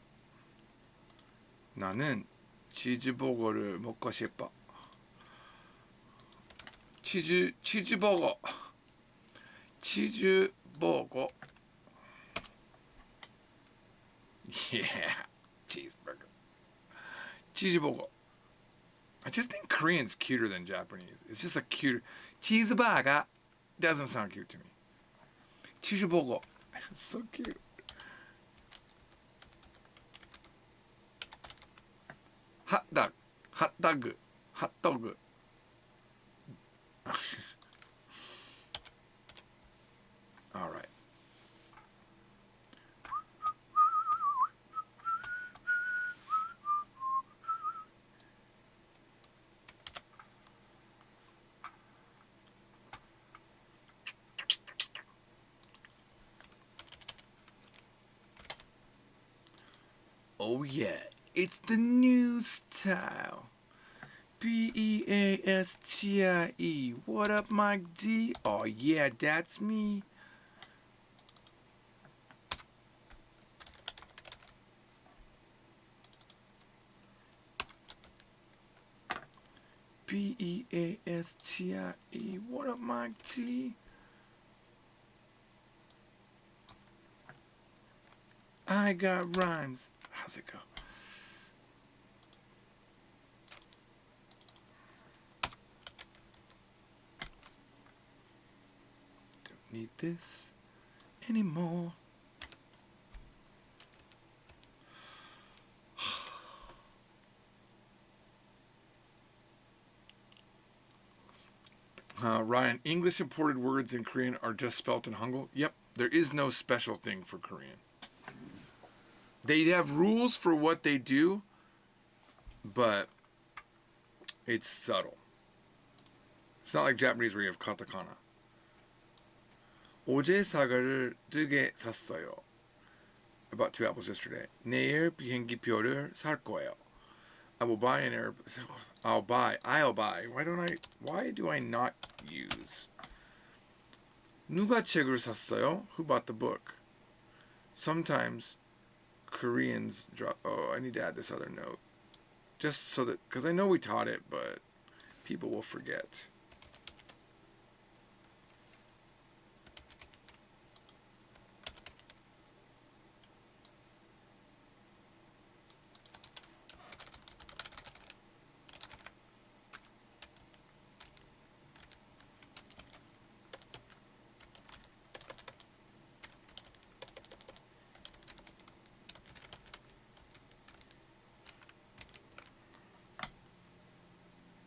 나는 치즈버거를 먹고 싶어. 치즈버거. 치즈버거. Yeah, cheeseburger. 치즈버거. I just think Korean's cuter than Japanese. It's just a cuter. cheeseburger doesn't sound cute to me. 치즈버거. So cute. Hot dog. Hot dog. Hot dog. All right. Oh yeah, it's the new style. P-E-A-S-T-I-E. What up, Mike D? Oh yeah, that's me. P-E-A-S-T-I-E. What up, Mike T? I got rhymes. How's it go? Don't need this anymore. Ryan, English imported words in Korean are just spelt in Hangul? Yep, there is no special thing for Korean. They have rules for what they do, but it's subtle. It's not like Japanese where you have katakana. 어제 사과를 2개 샀어요. About 2 apples yesterday. 내일 비행기표를 살 거예요. I will buy an air. I'll buy. Why do I not use? 누가 책을 샀어요? Who bought the book? Sometimes Koreans drop. Oh, I need to add this other note. Just so that, because I know we taught it, but people will forget.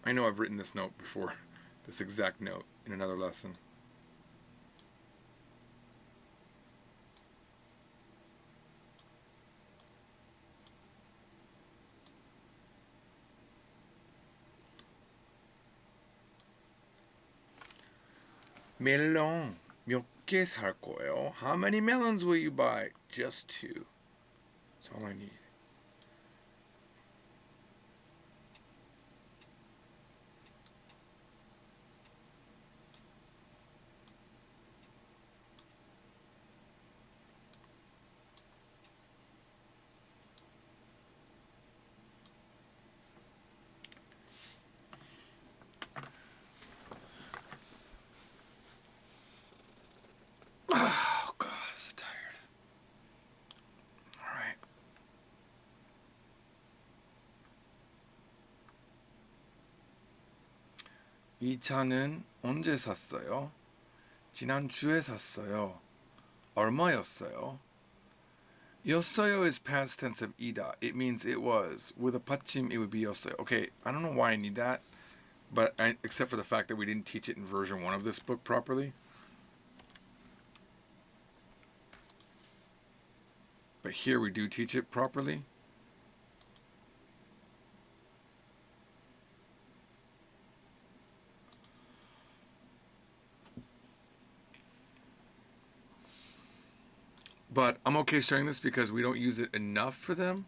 I know I've written this note before, this exact note in another lesson. 멜론 몇 개 살 거예요? How many melons will you buy? Just 2. That's all I need. Oh God, I'm so tired. All right. 이 차는 언제 샀어요? 지난주에 샀어요. 얼마였어요? 였어요 is past tense of 이다. It means it was. With a 받침, it would be 였어요. Okay, I don't know why I need that, but except for the fact that we didn't teach it in version 1 of this book properly. But here we do teach it properly. But I'm okay sharing this because we don't use it enough for them.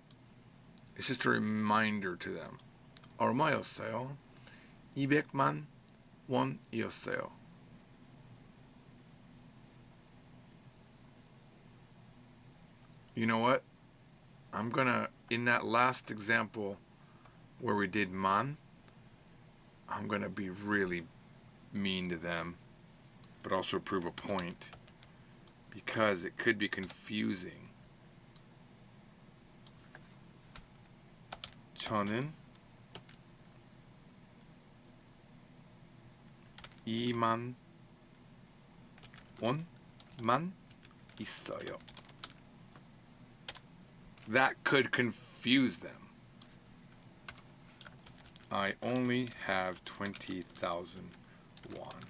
It's just a reminder to them. 얼마였어요? 200만 원이었어요. You know what? I'm gonna, in that last example where we did man, I'm gonna be really mean to them, but also prove a point. Because it could be confusing. 저는 2만 원? 만 있어요. That could confuse them. I only have 20,000 won.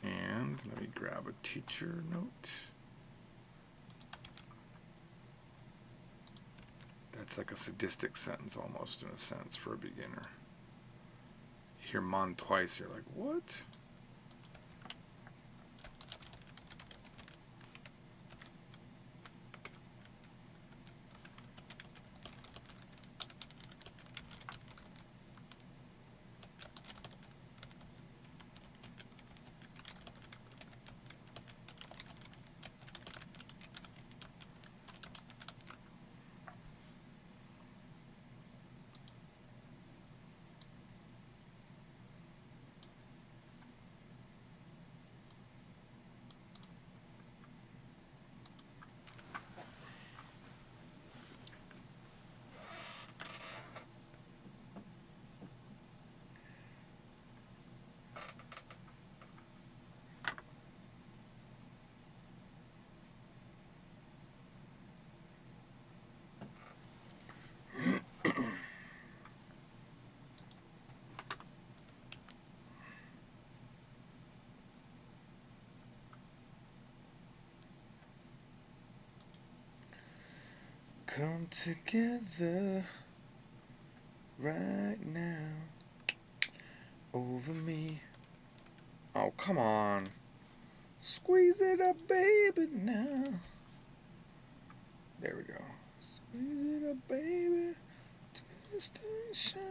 And let me grab a teacher note. That's like a sadistic sentence almost, in a sense, for a beginner. You hear mon twice, you're like, what? Come together right now over me. Oh, come on. Squeeze it up, baby, now. There we go. Squeeze it up, baby. Twist and shout.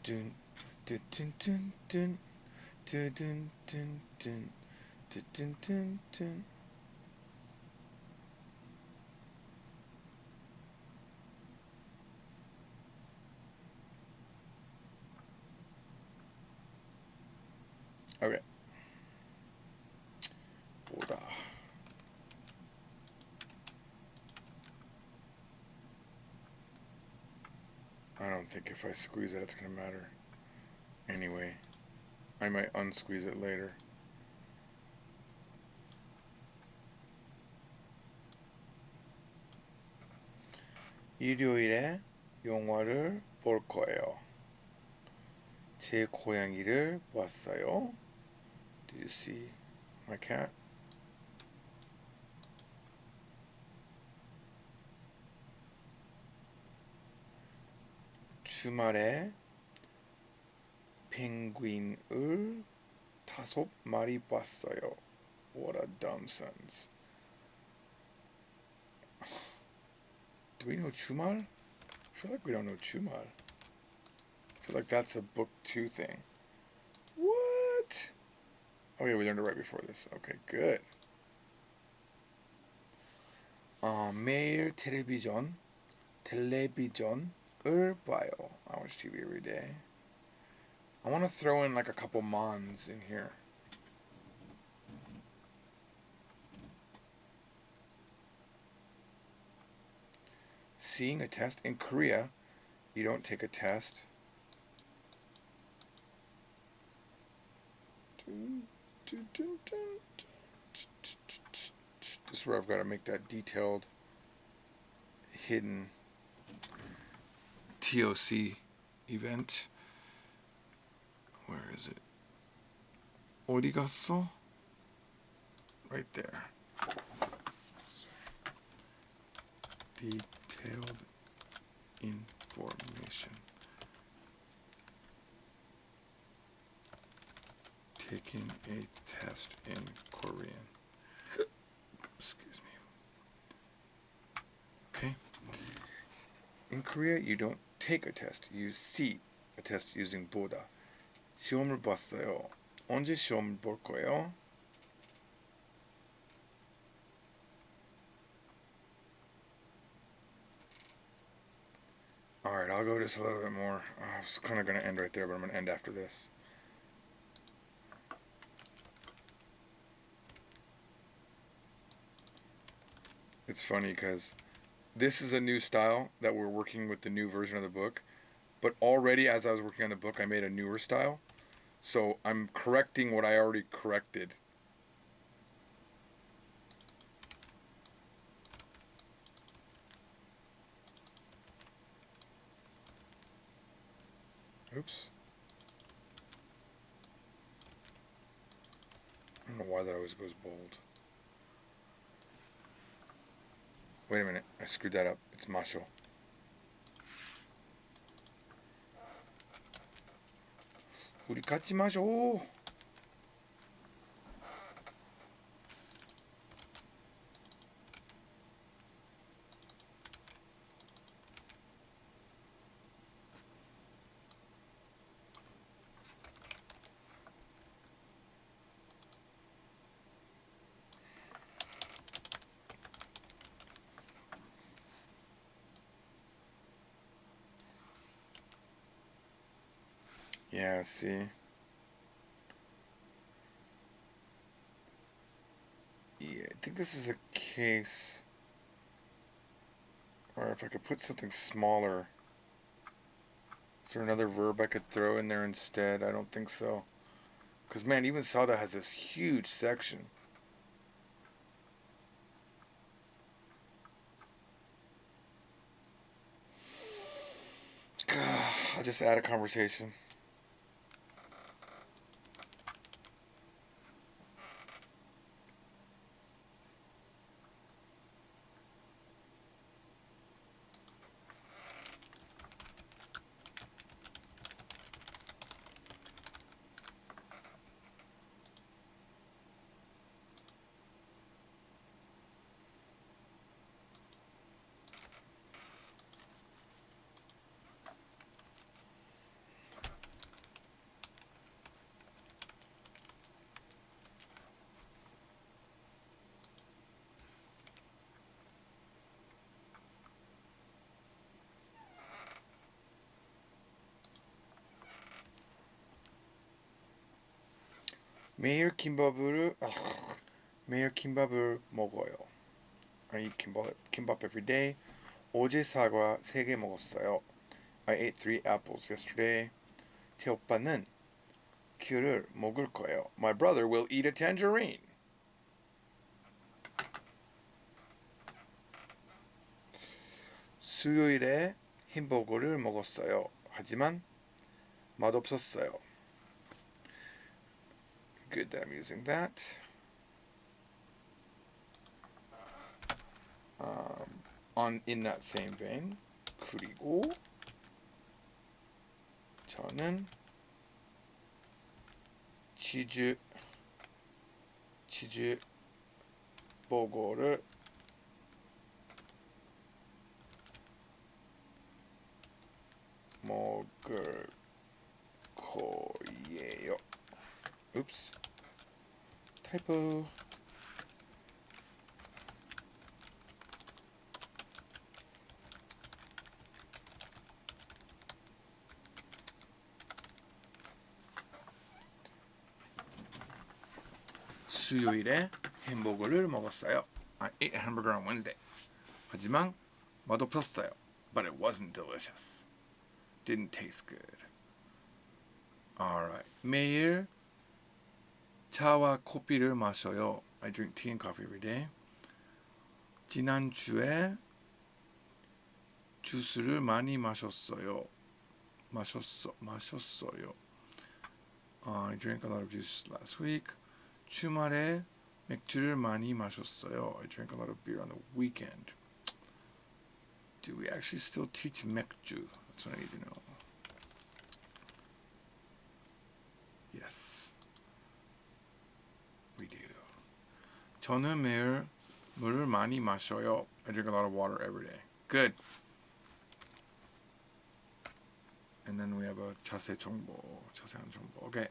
Dun dun dun dun dun dun dun dun dun dun dun dun. Okay. 보다. I don't think if I squeeze it, it's going to matter. Anyway, I might unsqueeze it later. 일요일에 영화를 볼 거예요. 제 고양이를 봤어요. Did you see my cat? 주말에 펭귄을 5마리 봤어요. What a dumb sentence. Do we know 주말? I feel like we don't know 주말. I feel like that's a book 2 thing. What? Oh yeah, we learned it right before this. Okay, good. 매일 텔레비전을 봐요. I watch TV every day. I want to throw in like a couple mons in here. Seeing a test in Korea, you don't take a test. This is where I've got to make that detailed, hidden TOC event. Where is it? 어디 갔어? Right there. Detailed information. Taking a test in Korean. Excuse me. Okay. In Korea, you don't take a test. You see a test using 보다. 시험을 봤어요. 언제 시험 볼 거예요? Alright, I'll go just a little bit more. I was kind of going to end right there, but I'm going to end after this. It's funny because this is a new style that we're working with the new version of the book. But already as I was working on the book, I made a newer style. So I'm correcting what I already corrected. Oops. I don't know why that always goes bold. Wait a minute. I screwed that up. It's macho. 우리 같이 마셔. Yeah, see. Yeah, I think this is a case. Or if I could put something smaller. Is there another verb I could throw in there instead? I don't think so. Because, man, even Sada has this huge section. I'll just add a conversation. 매일 김밥을 먹어요. I eat kimbap every day. 어제 사과 3개 먹었어요. I ate 3 apples yesterday. 제 오빠는 귤을 먹을 거예요. My brother will eat a tangerine. 수요일에 햄버거를 먹었어요. 하지만 맛없었어요. Good that I'm using that. In that same vein, 그리고 저는 치즈 버거를 먹을 거예요. Oops. Typo. 수요일에 햄버거를 먹었어요. I ate a hamburger on Wednesday. 하지만 맛없었어요. But it wasn't delicious. Didn't taste good. Alright. 매일 차와 커피를 마셔요. I drink tea and coffee every day. 지난주에 주스를 많이 마셨어요. 마셨어요. I drank a lot of juice last week. 주말에 맥주를 많이 마셨어요. I drank a lot of beer on the weekend. Do we actually still teach 맥주? That's what I need to know. Yes. We do. 저는 매일 물을 많이 마셔요. I drink a lot of water every day. Good. And then we have a 자세 정보, 자세한 정보. Okay,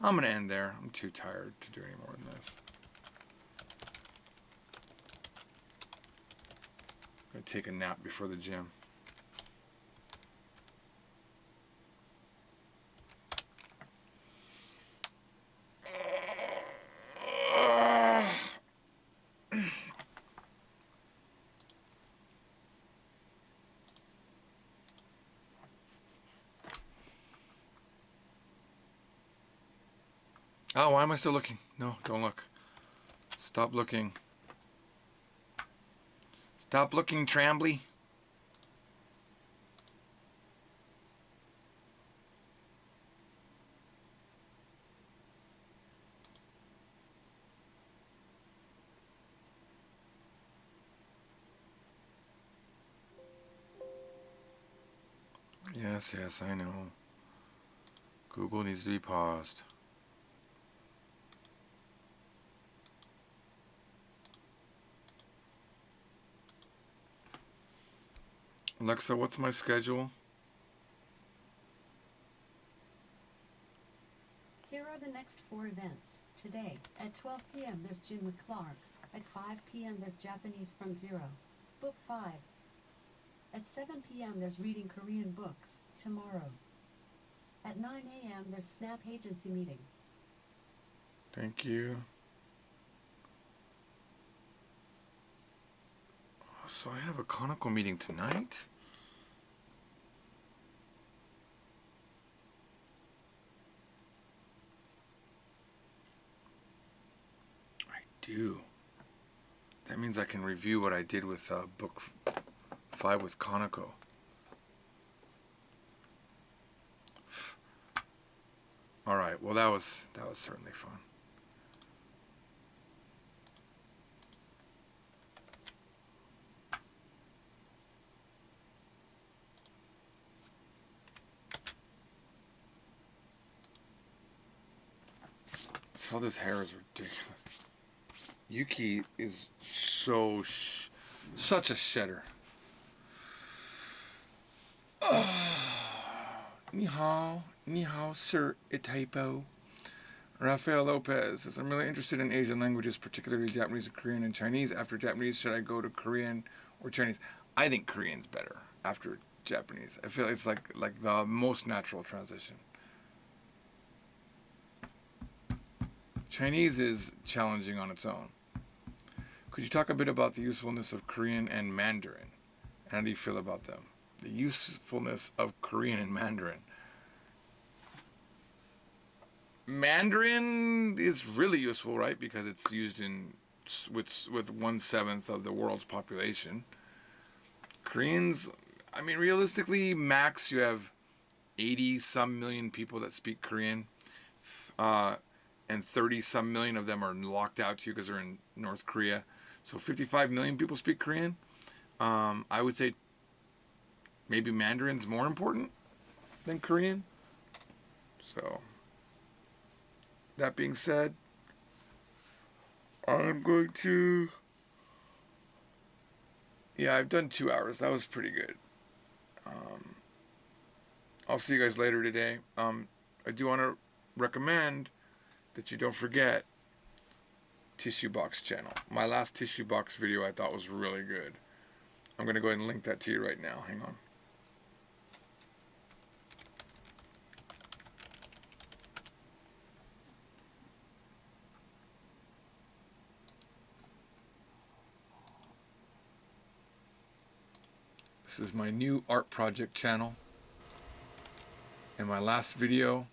I'm gonna end there. I'm too tired to do any more than this. I'm gonna take a nap before the gym. Oh, why am I still looking? No, don't look. Stop looking. Stop looking, Trambly. Yes, I know. Google needs to be paused. Alexa, what's my schedule? Here are the next 4 events. Today, at 12 p.m. there's Gym with Clark. At 5 p.m. there's Japanese from Zero. Book 5. At 7 p.m. there's Reading Korean Books. Tomorrow. At 9 a.m. there's Snap Agency Meeting. Thank you. So I have a Conoco meeting tonight? I do. That means I can review what I did with book 5 with Conoco. All right. Well, that was certainly fun. All this hair is ridiculous. Yuki is such a shedder. Ni hao, sir, a typo. Rafael Lopez says, I'm really interested in Asian languages, particularly Japanese, Korean, and Chinese. After Japanese, should I go to Korean or Chinese? I think Korean's better after Japanese. I feel it's like the most natural transition. Chinese is challenging on its own. Could you talk a bit about the usefulness of Korean and Mandarin? How do you feel about them? The usefulness of Korean and Mandarin. Mandarin is really useful, right? Because it's used with 1/7 of the world's population. Koreans, I mean, realistically, max you have 80-some million people that speak Korean. And 30-some million of them are locked out to you because they're in North Korea. So 55 million people speak Korean. I would say maybe Mandarin's more important than Korean. So, that being said, I'm going to... Yeah, I've done 2 hours. That was pretty good. I'll see you guys later today. I do want to recommend that you don't forget Tissue Box channel. My last Tissue Box video I thought was really good. I'm going to go ahead and link that to you right now. Hang on. This is my new art project channel. In my last video,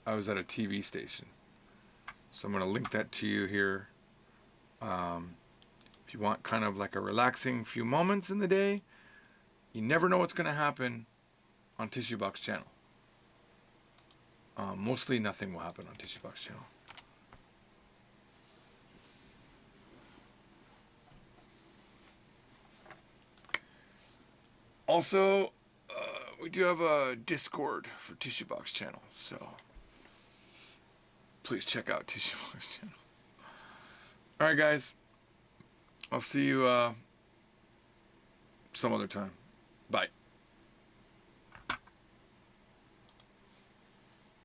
I was at a TV station. So I'm going to link that to you here. If you want kind of like a relaxing few moments in the day, you never know what's going to happen on Tissue Box channel. Mostly nothing will happen on Tissue Box channel. Also, we do have a Discord for Tissue Box channel, so please check out Tissue Box channel. All right, guys. I'll see you some other time. Bye.